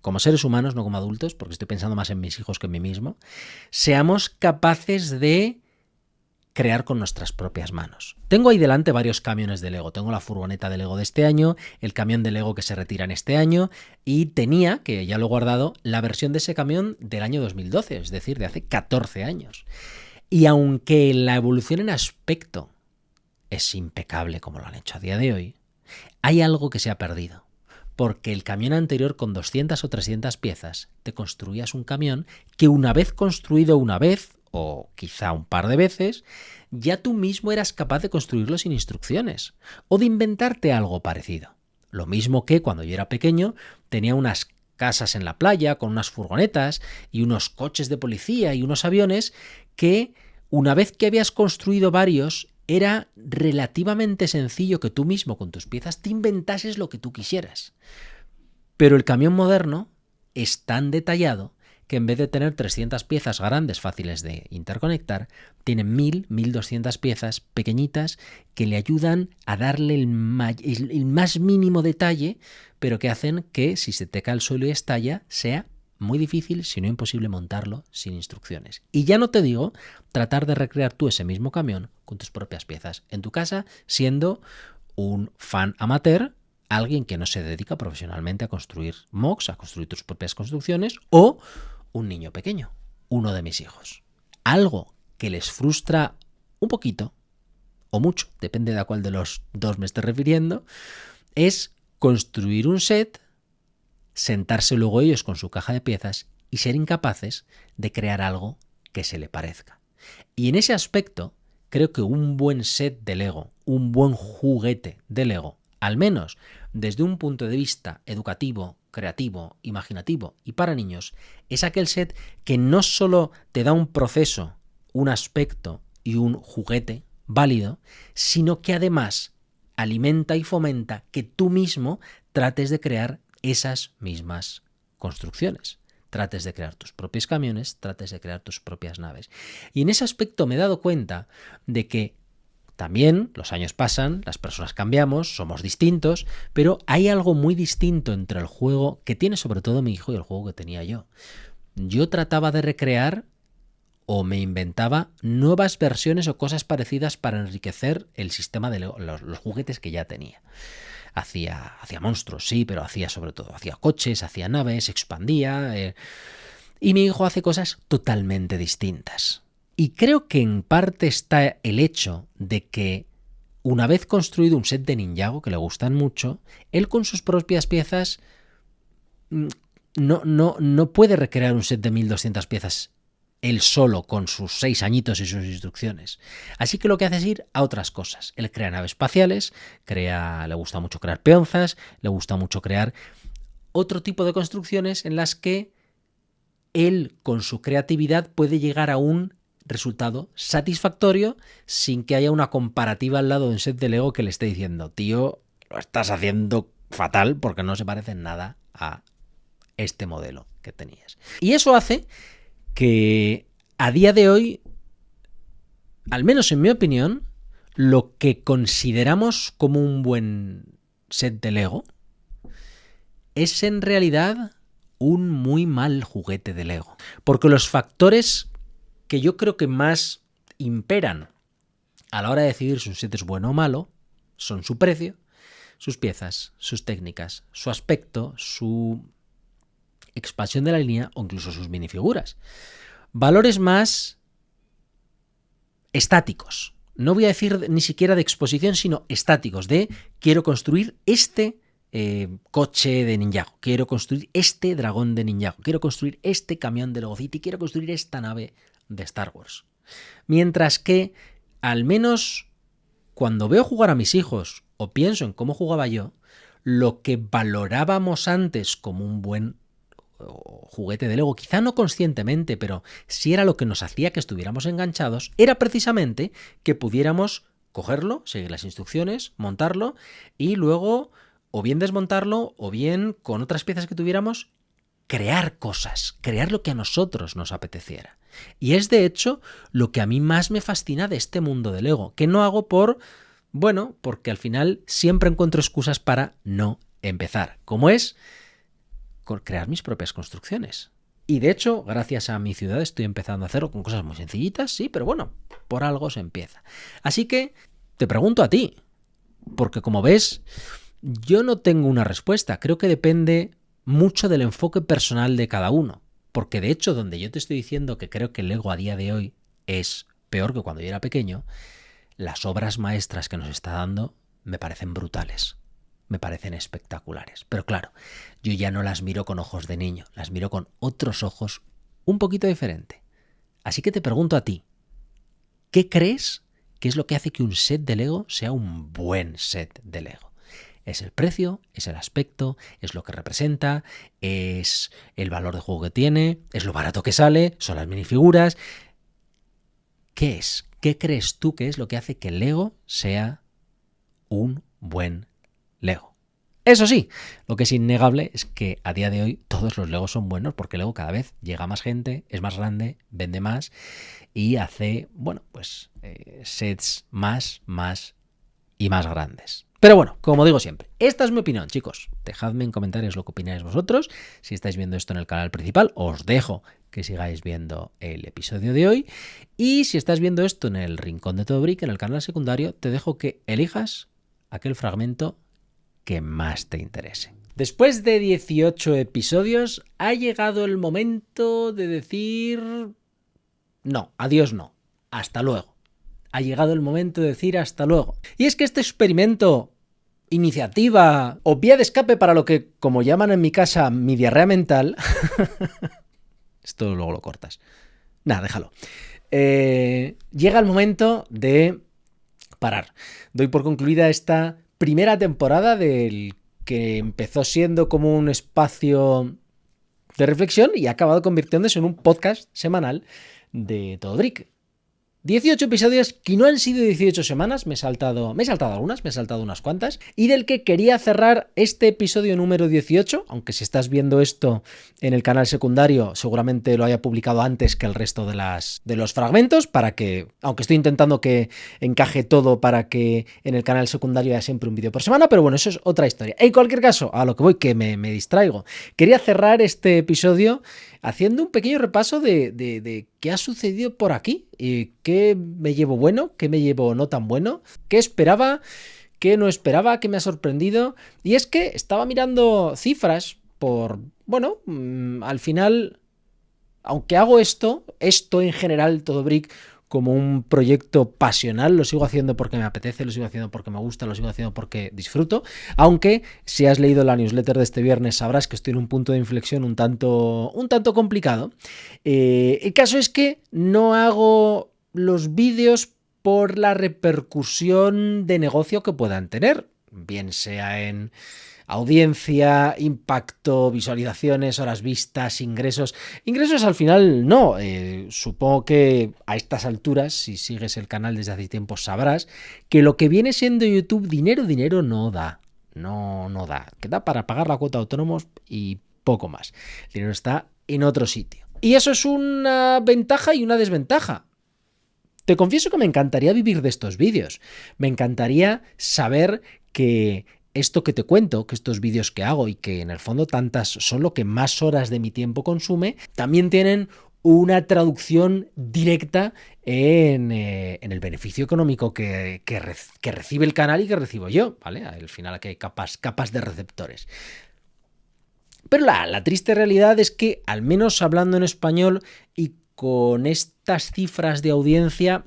como seres humanos, no como adultos, porque estoy pensando más en mis hijos que en mí mismo, seamos capaces de crear con nuestras propias manos. Tengo ahí delante varios camiones de Lego. Tengo la furgoneta de Lego de este año, el camión de Lego que se retira en este año y tenía, que ya lo he guardado, la versión de ese camión del año 2012, es decir, de hace 14 años. Y aunque la evolución en aspecto es impecable como lo han hecho a día de hoy, hay algo que se ha perdido. Porque el camión anterior con 200 o 300 piezas te construías un camión que una vez construido una vez, o quizá un par de veces, ya tú mismo eras capaz de construirlo sin instrucciones o de inventarte algo parecido. Lo mismo que cuando yo era pequeño tenía unas casas en la playa con unas furgonetas y unos coches de policía y unos aviones que una vez que habías construido varios era relativamente sencillo que tú mismo con tus piezas te inventases lo que tú quisieras. Pero el camión moderno es tan detallado que en vez de tener 300 piezas grandes fáciles de interconectar, tiene 1000, 1200 piezas pequeñitas que le ayudan a darle el más mínimo detalle, pero que hacen que si se te cae al suelo y estalla, sea muy difícil, si no imposible, montarlo sin instrucciones. Y ya no te digo tratar de recrear tú ese mismo camión con tus propias piezas en tu casa, siendo un fan amateur, alguien que no se dedica profesionalmente a construir mocks, a construir tus propias construcciones, o un niño pequeño, uno de mis hijos. Algo que les frustra un poquito, o mucho, depende de a cuál de los dos me esté refiriendo, es construir un set, sentarse luego ellos con su caja de piezas y ser incapaces de crear algo que se le parezca. Y en ese aspecto, creo que un buen set de Lego, un buen juguete de Lego, al menos desde un punto de vista educativo, creativo, imaginativo y para niños, es aquel set que no solo te da un proceso, un aspecto y un juguete válido, sino que además alimenta y fomenta que tú mismo trates de crear esas mismas construcciones. Trates de crear tus propios camiones, trates de crear tus propias naves. Y en ese aspecto me he dado cuenta de que también los años pasan, las personas cambiamos, somos distintos, pero hay algo muy distinto entre el juego que tiene sobre todo mi hijo y el juego que tenía yo. Yo trataba de recrear o me inventaba nuevas versiones o cosas parecidas para enriquecer el sistema de los juguetes que ya tenía. Hacía monstruos, sí, pero hacía sobre todo, hacía coches, hacía naves, expandía. Y mi hijo hace cosas totalmente distintas. Y creo que en parte está el hecho de que una vez construido un set de Ninjago, que le gustan mucho, él con sus propias piezas no puede recrear un set de 1200 piezas él solo con sus 6 añitos y sus instrucciones. Así que lo que hace es ir a otras cosas. Él crea naves espaciales, le gusta mucho crear peonzas, le gusta mucho crear otro tipo de construcciones en las que él con su creatividad puede llegar a un resultado satisfactorio sin que haya una comparativa al lado de un set de Lego que le esté diciendo, tío, lo estás haciendo fatal porque no se parece en nada a este modelo que tenías. Y eso hace que a día de hoy, al menos en mi opinión, lo que consideramos como un buen set de Lego es en realidad un muy mal juguete de Lego. Porque los factores que yo creo que más imperan a la hora de decidir si un set es bueno o malo son su precio, sus piezas, sus técnicas, su aspecto, su expansión de la línea o incluso sus minifiguras. Valores más estáticos. No voy a decir ni siquiera de exposición, sino estáticos, de quiero construir este coche de Ninjago, quiero construir este dragón de Ninjago, quiero construir este camión de Lego City, quiero construir esta nave de Star Wars. Mientras que, al menos cuando veo jugar a mis hijos o pienso en cómo jugaba yo, lo que valorábamos antes como un buen juguete de Lego, quizá no conscientemente, pero sí era lo que nos hacía que estuviéramos enganchados, era precisamente que pudiéramos cogerlo, seguir las instrucciones, montarlo y luego o bien desmontarlo o bien con otras piezas que tuviéramos crear cosas, crear lo que a nosotros nos apeteciera. Y es de hecho lo que a mí más me fascina de este mundo de Lego, que no hago porque al final siempre encuentro excusas para no empezar, como es crear mis propias construcciones. Y de hecho, gracias a mi ciudad estoy empezando a hacerlo con cosas muy sencillitas, sí, pero bueno, por algo se empieza. Así que te pregunto a ti, porque como ves, yo no tengo una respuesta, creo que depende mucho del enfoque personal de cada uno, porque de hecho donde yo te estoy diciendo que creo que el Lego a día de hoy es peor que cuando yo era pequeño, las obras maestras que nos está dando me parecen brutales, me parecen espectaculares. Pero claro, yo ya no las miro con ojos de niño, las miro con otros ojos un poquito diferente. Así que te pregunto a ti, ¿qué crees que es lo que hace que un set de Lego sea un buen set de Lego? ¿Es el precio? ¿Es el aspecto? ¿Es lo que representa? ¿Es el valor de juego que tiene? ¿Es lo barato que sale? ¿Son las minifiguras? ¿Qué es? ¿Qué crees tú que es lo que hace que el Lego sea un buen Lego? Eso sí, lo que es innegable es que a día de hoy todos los Legos son buenos porque Lego cada vez llega a más gente, es más grande, vende más y hace, sets más y más grandes. Pero bueno, como digo siempre, esta es mi opinión, chicos. Dejadme en comentarios lo que opináis vosotros. Si estáis viendo esto en el canal principal, os dejo que sigáis viendo el episodio de hoy. Y si estás viendo esto en el Rincón de Todo Brick, en el canal secundario, te dejo que elijas aquel fragmento que más te interese. Después de 18 episodios, ha llegado el momento de decir no, adiós no, hasta luego. Ha llegado el momento de decir hasta luego. Y es que este experimento, iniciativa o vía de escape para lo que, como llaman en mi casa, mi diarrea mental... Esto luego lo cortas. Nada, déjalo. Llega el momento de parar. Doy por concluida esta primera temporada del que empezó siendo como un espacio de reflexión y ha acabado convirtiéndose en un podcast semanal de Todo Brick. 18 episodios que no han sido 18 semanas, me he saltado algunas, me he saltado unas cuantas, y del que quería cerrar este episodio número 18, aunque si estás viendo esto en el canal secundario seguramente lo haya publicado antes que el resto de los fragmentos, para que, aunque estoy intentando que encaje todo para que en el canal secundario haya siempre un vídeo por semana, pero bueno, eso es otra historia. En cualquier caso, a lo que voy, que me distraigo, quería cerrar este episodio haciendo un pequeño repaso de qué ha sucedido por aquí, qué me llevo bueno, qué me llevo no tan bueno, qué esperaba, qué no esperaba, qué me ha sorprendido. Y es que estaba mirando cifras al final, aunque hago esto en general, Todo Brick, como un proyecto pasional, lo sigo haciendo porque me apetece, lo sigo haciendo porque me gusta, lo sigo haciendo porque disfruto, aunque si has leído la newsletter de este viernes sabrás que estoy en un punto de inflexión un tanto complicado. El caso es que no hago los vídeos por la repercusión de negocio que puedan tener, bien sea en audiencia, impacto, visualizaciones, horas vistas, ingresos. Ingresos al final no. Supongo que a estas alturas, si sigues el canal desde hace tiempo, sabrás que lo que viene siendo YouTube, dinero no da. No da. Que da para pagar la cuota de autónomos y poco más. El dinero está en otro sitio. Y eso es una ventaja y una desventaja. Te confieso que me encantaría vivir de estos vídeos. Me encantaría saber que esto que te cuento, que estos vídeos que hago y que en el fondo tantas son lo que más horas de mi tiempo consume, también tienen una traducción directa en el beneficio económico que recibe el canal y que recibo yo, ¿vale? Al final aquí hay capas de receptores. Pero la triste realidad es que, al menos hablando en español y con estas cifras de audiencia,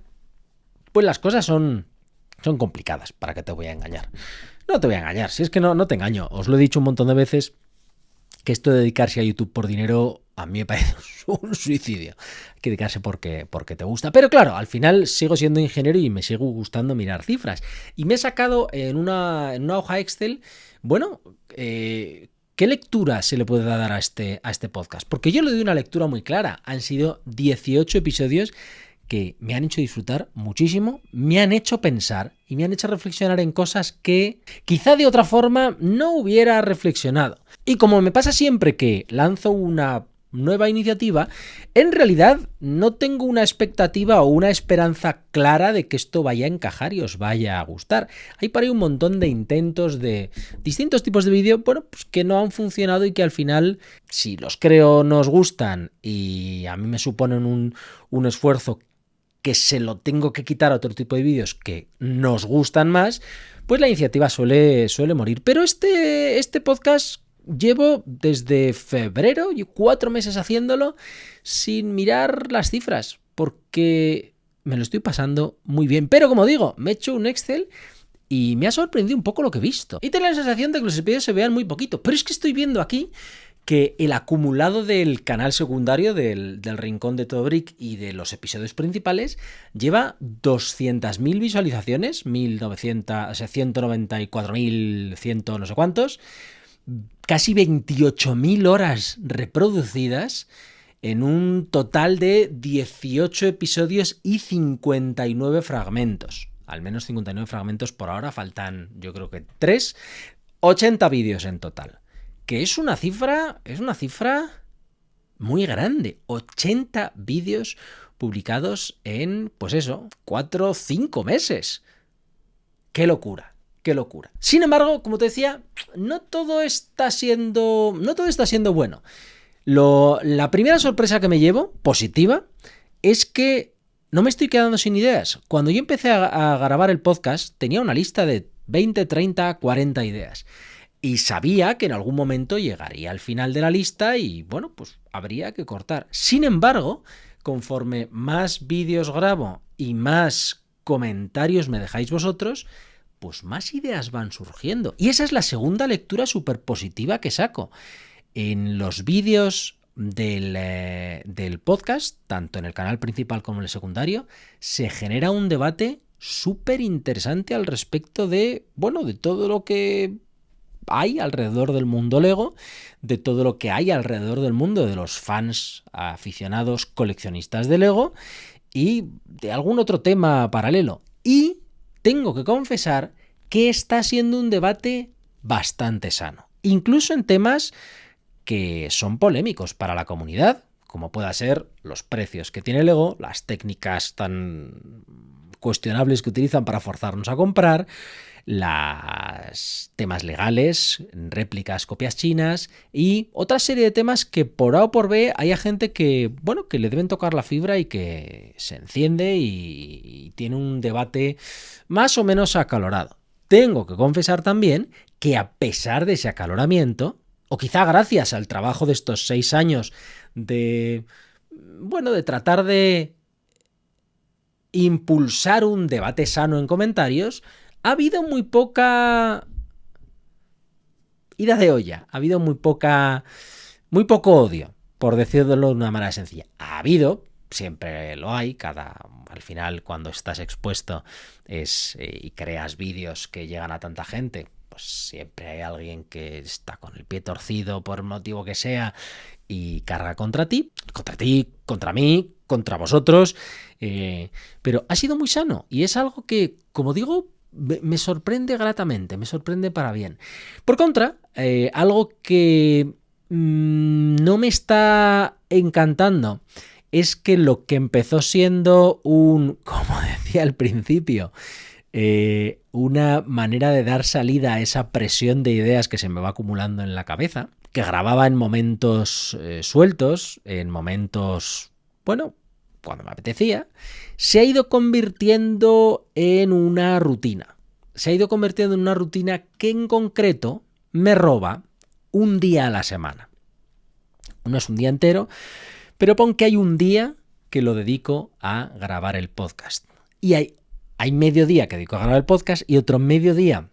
pues las cosas son complicadas, ¿para qué te voy a engañar? No te voy a engañar, si es que no te engaño, os lo he dicho un montón de veces, que esto de dedicarse a YouTube por dinero a mí me parece un suicidio. Hay que dedicarse porque te gusta. Pero claro, al final sigo siendo ingeniero y me sigo gustando mirar cifras. Y me he sacado en una hoja Excel, bueno, ¿qué lectura se le puede dar a este podcast? Porque yo le doy una lectura muy clara. Han sido 18 episodios que me han hecho disfrutar muchísimo, me han hecho pensar y me han hecho reflexionar en cosas que quizá de otra forma no hubiera reflexionado. Y como me pasa siempre que lanzo una nueva iniciativa, en realidad no tengo una expectativa o una esperanza clara de que esto vaya a encajar y os vaya a gustar. Hay por ahí un montón de intentos de distintos tipos de vídeo, bueno, pues que no han funcionado y que al final, si los creo, no os gustan y a mí me suponen un esfuerzo que se lo tengo que quitar a otro tipo de vídeos que nos gustan más, pues la iniciativa suele morir. Pero este podcast llevo desde febrero, 4 meses haciéndolo, sin mirar las cifras, porque me lo estoy pasando muy bien. Pero como digo, me he hecho un Excel y me ha sorprendido un poco lo que he visto. Y tengo la sensación de que los episodios se vean muy poquito. Pero es que estoy viendo aquí que el acumulado del canal secundario del Rincón de Todo Brick y de los episodios principales lleva 200.000 visualizaciones, 1.900, o sea, 194.100 no sé cuántos, casi 28.000 horas reproducidas en un total de 18 episodios y 59 fragmentos. Al menos 59 fragmentos por ahora, faltan yo creo que 3, 80 vídeos en total. Que es una cifra muy grande. 80 vídeos publicados en, pues eso, 4 o 5 meses. ¡Qué locura! ¡Qué locura! Sin embargo, como te decía, no todo está siendo bueno. La primera sorpresa que me llevo, positiva, es que no me estoy quedando sin ideas. Cuando yo empecé a grabar el podcast, tenía una lista de 20, 30, 40 ideas. Y sabía que en algún momento llegaría al final de la lista y, bueno, pues habría que cortar. Sin embargo, conforme más vídeos grabo y más comentarios me dejáis vosotros, pues más ideas van surgiendo. Y esa es la segunda lectura súper positiva que saco. En los vídeos del podcast, tanto en el canal principal como en el secundario, se genera un debate súper interesante al respecto de, bueno, de todo lo que hay alrededor del mundo Lego, de todo lo que hay alrededor del mundo de los fans, aficionados, coleccionistas de Lego y de algún otro tema paralelo. Y tengo que confesar que está siendo un debate bastante sano, incluso en temas que son polémicos para la comunidad, como pueda ser los precios que tiene Lego, las técnicas tan cuestionables que utilizan para forzarnos a comprar, los temas legales, réplicas, copias chinas y otra serie de temas que por A o por B hay gente que, bueno, que le deben tocar la fibra y que se enciende y tiene un debate más o menos acalorado. Tengo que confesar también que a pesar de ese acaloramiento, o quizá gracias al trabajo de estos 6 años de, bueno, de tratar de impulsar un debate sano en comentarios, ha habido muy poca ida de olla, ha habido muy poco odio, por decirlo de una manera sencilla. Ha habido, siempre lo hay, al final cuando estás expuesto y creas vídeos que llegan a tanta gente, pues siempre hay alguien que está con el pie torcido por el motivo que sea y carga contra ti, contra mí, contra vosotros, pero ha sido muy sano y es algo que, como digo, me sorprende gratamente, me sorprende para bien. Por contra, algo que no me está encantando es que lo que empezó siendo como decía al principio, una manera de dar salida a esa presión de ideas que se me va acumulando en la cabeza, que grababa en momentos sueltos, en momentos, bueno, cuando me apetecía, se ha ido convirtiendo en una rutina. Se ha ido convirtiendo en una rutina que en concreto me roba un día a la semana. No es un día entero, pero pon que hay un día que lo dedico a grabar el podcast. Y hay hay mediodía que dedico a grabar el podcast y otro mediodía,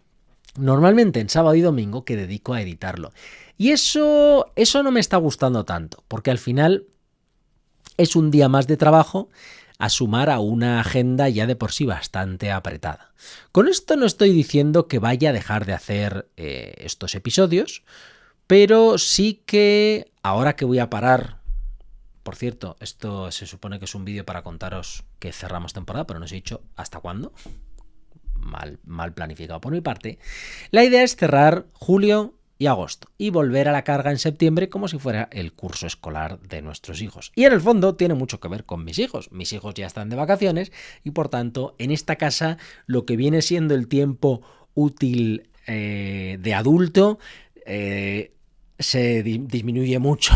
normalmente en sábado y domingo, que dedico a editarlo. Y eso no me está gustando tanto, porque al final es un día más de trabajo a sumar a una agenda ya de por sí bastante apretada. Con esto no estoy diciendo que vaya a dejar de hacer estos episodios, pero sí que ahora que voy a parar, por cierto, esto se supone que es un vídeo para contaros que cerramos temporada, pero no os he dicho hasta cuándo. Mal planificado por mi parte. La idea es cerrar julio y agosto y volver a la carga en septiembre como si fuera el curso escolar de nuestros hijos. Y en el fondo tiene mucho que ver con mis hijos. Mis hijos ya están de vacaciones y por tanto en esta casa lo que viene siendo el tiempo útil de adulto se disminuye mucho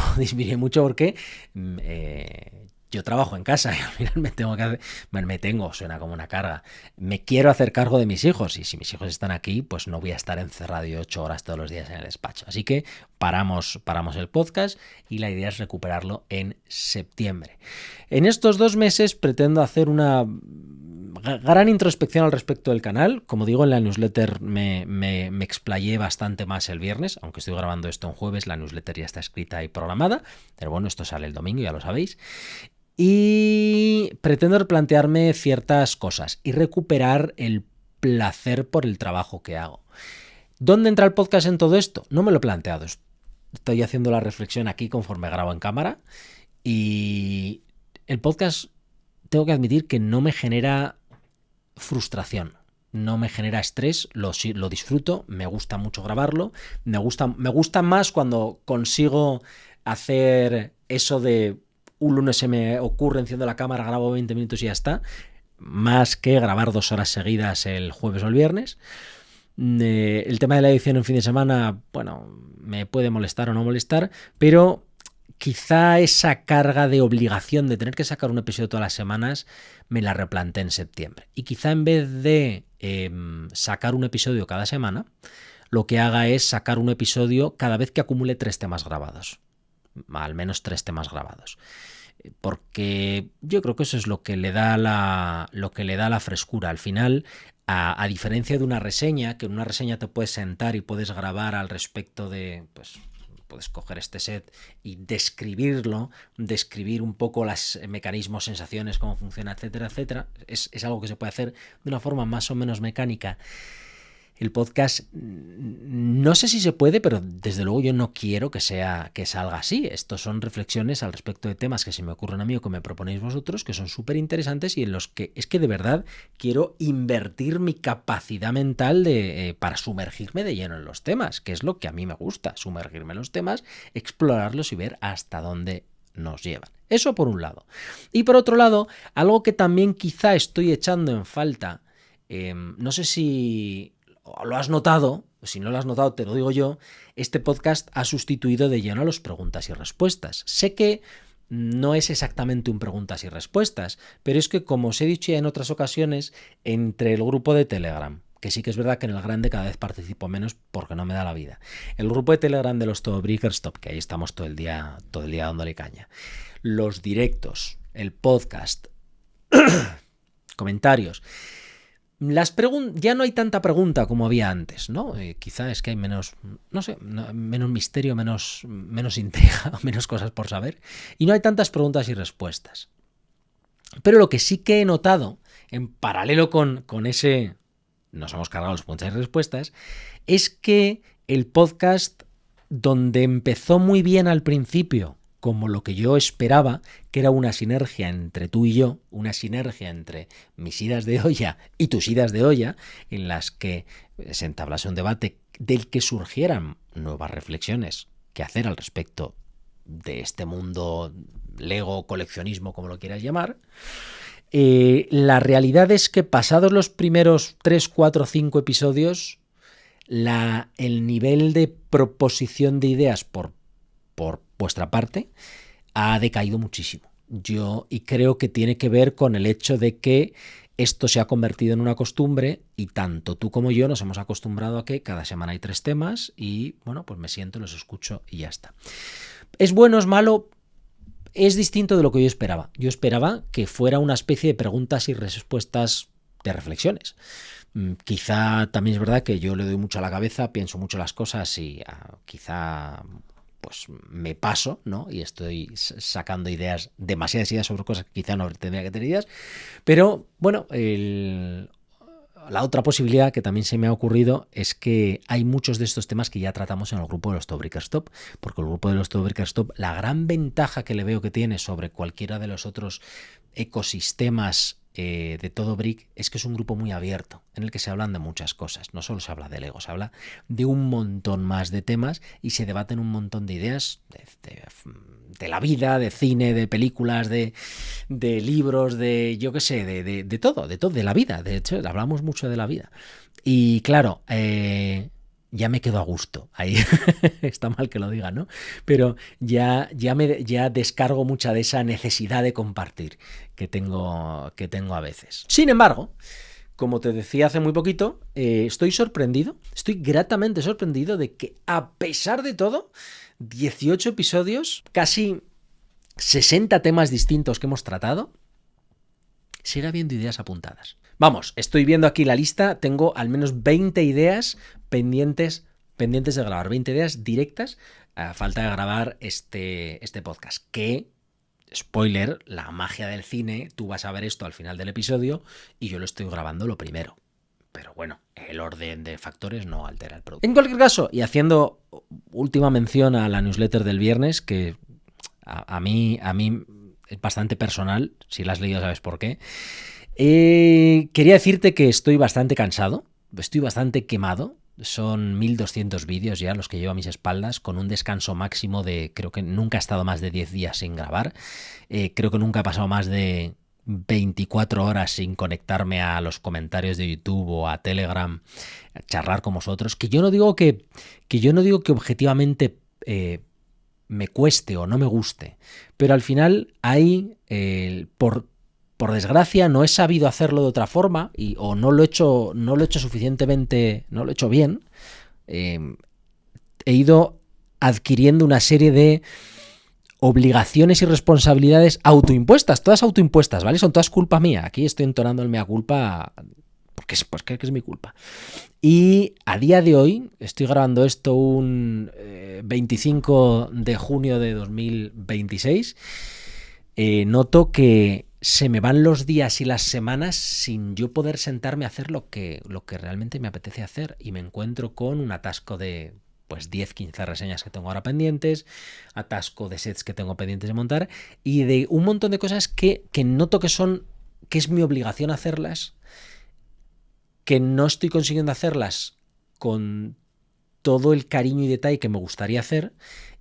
porque yo trabajo en casa y al final suena como una carga. Me quiero hacer cargo de mis hijos y si mis hijos están aquí, pues no voy a estar encerrado y 8 horas todos los días en el despacho. Así que paramos el podcast y la idea es recuperarlo en septiembre. En estos 2 meses pretendo hacer una gran introspección al respecto del canal. Como digo, en la newsletter me explayé bastante más el viernes, aunque estoy grabando esto en jueves, la newsletter ya está escrita y programada, pero bueno, esto sale el domingo, ya lo sabéis. Y pretendo replantearme ciertas cosas y recuperar el placer por el trabajo que hago. ¿Dónde entra el podcast en todo esto? No me lo he planteado. Estoy haciendo la reflexión aquí conforme grabo en cámara y el podcast tengo que admitir que no me genera frustración, no me genera estrés, lo disfruto, me gusta mucho grabarlo, me gusta más cuando consigo hacer eso de un lunes se me ocurre, enciendo la cámara, grabo 20 minutos y ya está, más que grabar 2 horas seguidas el jueves o el viernes. El tema de la edición en fin de semana, bueno, me puede molestar o no molestar, pero quizá esa carga de obligación de tener que sacar un episodio todas las semanas me la replanteé en septiembre. Y quizá en vez de sacar un episodio cada semana, lo que haga es sacar un episodio cada vez que acumule 3 temas grabados. Al menos 3 temas grabados. Porque yo creo que eso es lo que le da la frescura. Al final, a diferencia de una reseña, que en una reseña te puedes sentar y puedes grabar al respecto de, pues, puedes coger este set y describir un poco los mecanismos, sensaciones, cómo funciona, etcétera, etcétera. Es algo que se puede hacer de una forma más o menos mecánica. El podcast, no sé si se puede, pero desde luego yo no quiero que salga así. Estos son reflexiones al respecto de temas que se me ocurren a mí o que me proponéis vosotros, que son súper interesantes y en los que es que de verdad quiero invertir mi capacidad mental para sumergirme de lleno en los temas, que es lo que a mí me gusta, sumergirme en los temas, explorarlos y ver hasta dónde nos llevan. Eso por un lado. Y por otro lado, algo que también quizá estoy echando en falta, no sé si lo has notado, si no lo has notado te lo digo yo, este podcast ha sustituido de lleno a los preguntas y respuestas. Sé que no es exactamente un preguntas y respuestas, pero es que como os he dicho ya en otras ocasiones, entre el grupo de Telegram, que sí que es verdad que en el grande cada vez participo menos porque no me da la vida, el grupo de Telegram de los Todo Breakers Top, que ahí estamos todo el día dándole caña, los directos, el podcast, comentarios, ya no hay tanta pregunta como había antes, ¿no? Quizá es que hay menos, no sé, menos misterio, menos intriga, menos cosas por saber, y no hay tantas preguntas y respuestas. Pero lo que sí que he notado, en paralelo con ese, nos hemos cargado las preguntas y respuestas, es que el podcast, donde empezó muy bien al principio, como lo que yo esperaba, que era una sinergia entre tú y yo, una sinergia entre mis idas de olla y tus idas de olla, en las que se entablase un debate del que surgieran nuevas reflexiones que hacer al respecto de este mundo Lego, coleccionismo, como lo quieras llamar. La realidad es que pasados los primeros 3, 4, 5 episodios, el nivel de proposición de ideas por vuestra parte ha decaído muchísimo. Y creo que tiene que ver con el hecho de que esto se ha convertido en una costumbre y tanto tú como yo nos hemos acostumbrado a que cada semana hay 3 temas y bueno, pues me siento, los escucho y ya está. ¿Es bueno, es malo? Es distinto de lo que yo esperaba. Yo esperaba que fuera una especie de preguntas y respuestas reflexiones. Quizá también es verdad que yo le doy mucho a la cabeza, pienso mucho las cosas y quizá pues me paso, ¿no? Y estoy sacando demasiadas ideas sobre cosas que quizá no tendría que tener ideas. Pero bueno, la otra posibilidad que también se me ha ocurrido es que hay muchos de estos temas que ya tratamos en el grupo de los Todo Breakers Top, porque el grupo de los Todo Breakers Top, la gran ventaja que le veo que tiene sobre cualquiera de los otros ecosistemas de Todo Brick es que es un grupo muy abierto, en el que se hablan de muchas cosas. No solo se habla de Lego, se habla de un montón más de temas y se debaten un montón de ideas de la vida, de cine, de películas, de libros, de yo qué sé, de todo, de la vida. De hecho, hablamos mucho de la vida. Y claro, ya me quedo a gusto. Ahí está mal que lo diga, ¿no? Pero ya descargo mucha de esa necesidad de compartir que tengo a veces. Sin embargo, como te decía hace muy poquito, estoy gratamente sorprendido de que, a pesar de todo, 18 episodios, casi 60 temas distintos que hemos tratado, sigue habiendo ideas apuntadas. Vamos, estoy viendo aquí la lista, tengo al menos 20 ideas pendientes de grabar, 20 ideas directas a falta de grabar este podcast, que, spoiler, la magia del cine, tú vas a ver esto al final del episodio y yo lo estoy grabando lo primero. Pero bueno, el orden de factores no altera el producto. En cualquier caso, y haciendo última mención a la newsletter del viernes, que a mí es bastante personal, si la has leído sabes por qué. Quería decirte que estoy bastante cansado, estoy bastante quemado. Son 1200 vídeos ya los que llevo a mis espaldas, con un descanso máximo de, creo que nunca he estado más de 10 días sin grabar. Creo que nunca he pasado más de 24 horas sin conectarme a los comentarios de YouTube o a Telegram, a charlar con vosotros. Que yo no digo que objetivamente me cueste o no me guste, pero al final hay, por desgracia, no he sabido hacerlo de otra forma o no lo he hecho suficientemente, no lo he hecho bien. He ido adquiriendo una serie de obligaciones y responsabilidades autoimpuestas, todas autoimpuestas, ¿vale? Son todas culpa mía. Aquí estoy entonando el mea culpa porque es mi culpa. Y a día de hoy, estoy grabando esto un 25 de junio de 2026, noto que se me van los días y las semanas sin yo poder sentarme a hacer lo que realmente me apetece hacer, y me encuentro con un atasco de 10, 15 reseñas que tengo ahora pendientes, atasco de sets que tengo pendientes de montar y de un montón de cosas que noto que es mi obligación hacerlas, que no estoy consiguiendo hacerlas con todo el cariño y detalle que me gustaría hacer,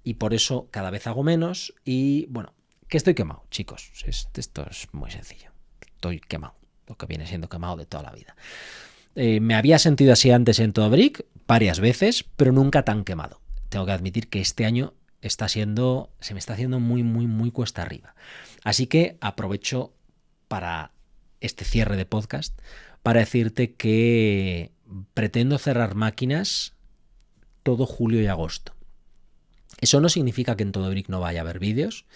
y por eso cada vez hago menos. Y bueno, que estoy quemado, chicos. Esto es muy sencillo. Estoy quemado, lo que viene siendo quemado de toda la vida. Me había sentido así antes en Todo Brick varias veces, pero nunca tan quemado. Tengo que admitir que este año se me está haciendo muy, muy, muy cuesta arriba. Así que aprovecho para este cierre de podcast para decirte que pretendo cerrar máquinas todo julio y agosto. Eso no significa que en Todo Brick no vaya a haber vídeos.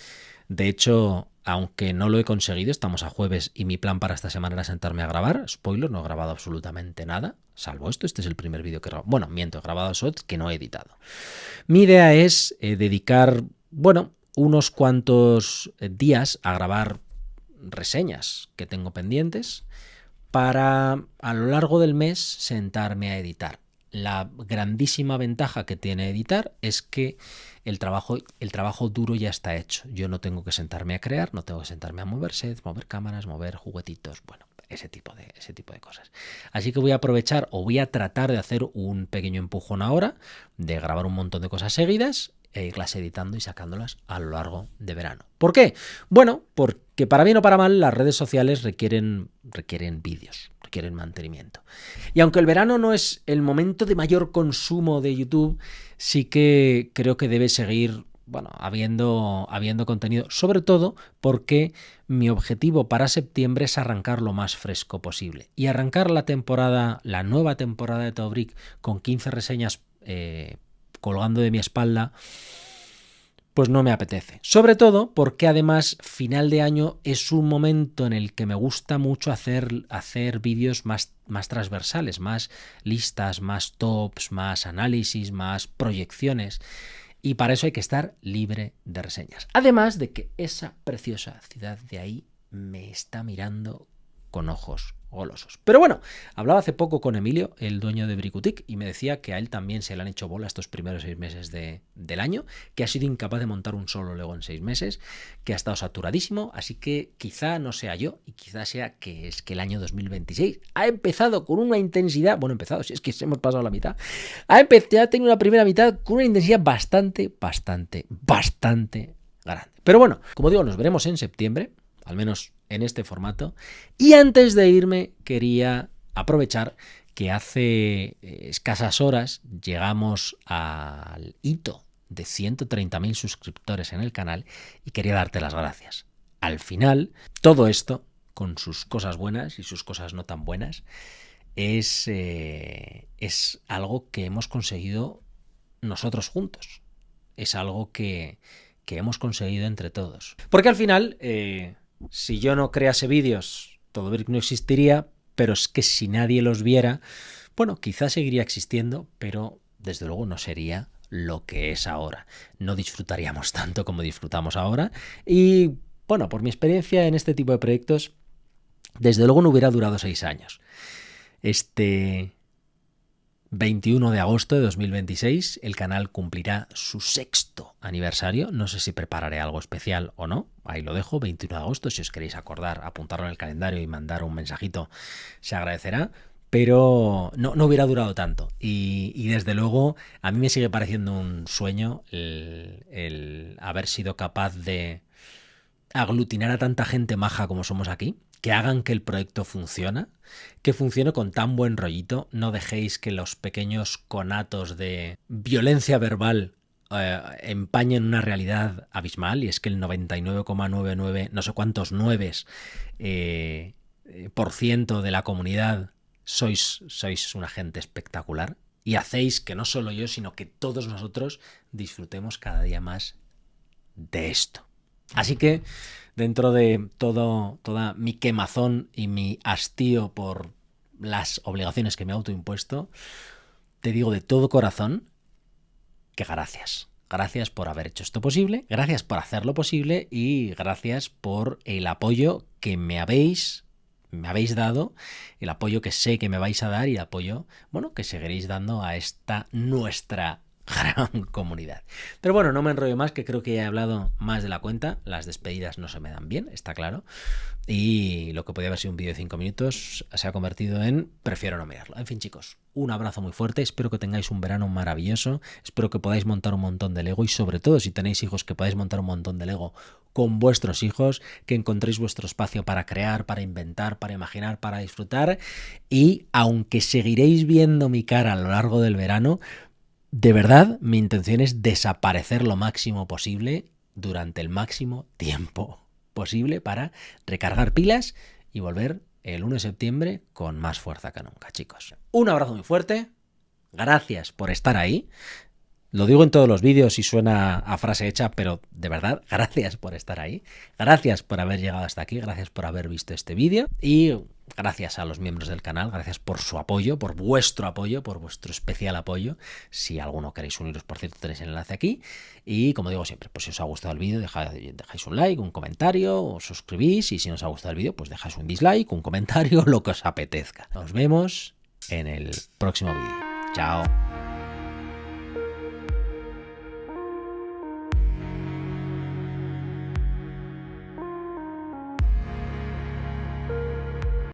De hecho, aunque no lo he conseguido, estamos a jueves y mi plan para esta semana era sentarme a grabar. Spoiler, no he grabado absolutamente nada, salvo esto. Este es el primer vídeo que he grabado. Bueno, miento, he grabado shots que no he editado. Mi idea es dedicar, unos cuantos días a grabar reseñas que tengo pendientes para, a lo largo del mes, sentarme a editar. La grandísima ventaja que tiene editar es que el trabajo duro ya está hecho. Yo no tengo que sentarme a crear, no tengo que sentarme a mover sets, mover cámaras, mover juguetitos, ese tipo de cosas. Así que voy a aprovechar, o voy a tratar de hacer un pequeño empujón ahora, de grabar un montón de cosas seguidas e irlas editando y sacándolas a lo largo de verano. ¿Por qué? Bueno, porque para bien o para mal las redes sociales requieren vídeos, requieren mantenimiento. Y aunque el verano no es el momento de mayor consumo de YouTube, sí que creo que debe seguir habiendo contenido, sobre todo porque mi objetivo para septiembre es arrancar lo más fresco posible. Y arrancar la nueva temporada de Todo Brick con 15 reseñas colgando de mi espalda, pues no me apetece. Sobre todo porque además final de año es un momento en el que me gusta mucho hacer vídeos más transversales, más listas, más tops, más análisis, más proyecciones. Y para eso hay que estar libre de reseñas. Además de que esa preciosa ciudad de ahí me está mirando con ojos golosos. Pero bueno, hablaba hace poco con Emilio, el dueño de Bricutic, y me decía que a él también se le han hecho bola estos primeros 6 meses del año, que ha sido incapaz de montar un solo Lego en 6 meses, que ha estado saturadísimo, así que quizá no sea yo, y quizá sea que es que el año 2026 ha empezado con una intensidad, bueno, si es que hemos pasado la mitad, ya ha tenido una primera mitad con una intensidad bastante grande. Pero bueno, como digo, nos veremos en septiembre, al menos en este formato. Y antes de irme quería aprovechar que hace escasas horas llegamos al hito de 130.000 suscriptores en el canal y quería darte las gracias. Al final, todo esto, con sus cosas buenas y sus cosas no tan buenas, es algo que hemos conseguido nosotros juntos. Es algo que hemos conseguido entre todos. Porque al final, si yo no crease vídeos, Todo Brick no existiría, pero es que si nadie los viera, bueno, quizás seguiría existiendo, pero desde luego no sería lo que es ahora. No disfrutaríamos tanto como disfrutamos ahora. Y bueno, por mi experiencia en este tipo de proyectos, desde luego no hubiera durado 6 años. Este 21 de agosto de 2026 el canal cumplirá su 6º aniversario. No sé si prepararé algo especial o no. Ahí lo dejo, 21 de agosto. Si os queréis acordar, apuntarlo en el calendario y mandar un mensajito, se agradecerá. Pero no hubiera durado tanto. Y desde luego a mí me sigue pareciendo un sueño el haber sido capaz de aglutinar a tanta gente maja como somos aquí, que hagan que el proyecto funcione con tan buen rollito. No dejéis que los pequeños conatos de violencia verbal empañen una realidad abismal, y es que el 99,99, no sé cuántos nueves por ciento de la comunidad sois una gente espectacular y hacéis que no solo yo, sino que todos nosotros disfrutemos cada día más de esto. Así que dentro de toda mi quemazón y mi hastío por las obligaciones que me he autoimpuesto, te digo de todo corazón que gracias. Gracias por haber hecho esto posible, gracias por hacerlo posible y gracias por el apoyo que me habéis dado, el apoyo que sé que me vais a dar y el apoyo, bueno, que seguiréis dando a esta nuestra gran comunidad. Pero bueno, no me enrollo más, que creo que ya he hablado más de la cuenta. Las despedidas no se me dan bien, está claro. Y lo que podía haber sido un vídeo de 5 minutos se ha convertido en prefiero no mirarlo. En fin, chicos, un abrazo muy fuerte. Espero que tengáis un verano maravilloso. Espero que podáis montar un montón de Lego y sobre todo si tenéis hijos, que podáis montar un montón de Lego con vuestros hijos, que encontréis vuestro espacio para crear, para inventar, para imaginar, para disfrutar. Y aunque seguiréis viendo mi cara a lo largo del verano, de verdad, mi intención es desaparecer lo máximo posible durante el máximo tiempo posible para recargar pilas y volver el 1 de septiembre con más fuerza que nunca, chicos. Un abrazo muy fuerte. Gracias por estar ahí. Lo digo en todos los vídeos y suena a frase hecha, pero de verdad, gracias por estar ahí. Gracias por haber llegado hasta aquí. Gracias por haber visto este vídeo. Y gracias a los miembros del canal. Gracias por su apoyo, por vuestro especial apoyo. Si alguno queréis uniros, por cierto, tenéis el enlace aquí. Y como digo siempre, pues si os ha gustado el vídeo, dejáis un like, un comentario, os suscribís. Y si no os ha gustado el vídeo, pues dejáis un dislike, un comentario, lo que os apetezca. Nos vemos en el próximo vídeo. Chao.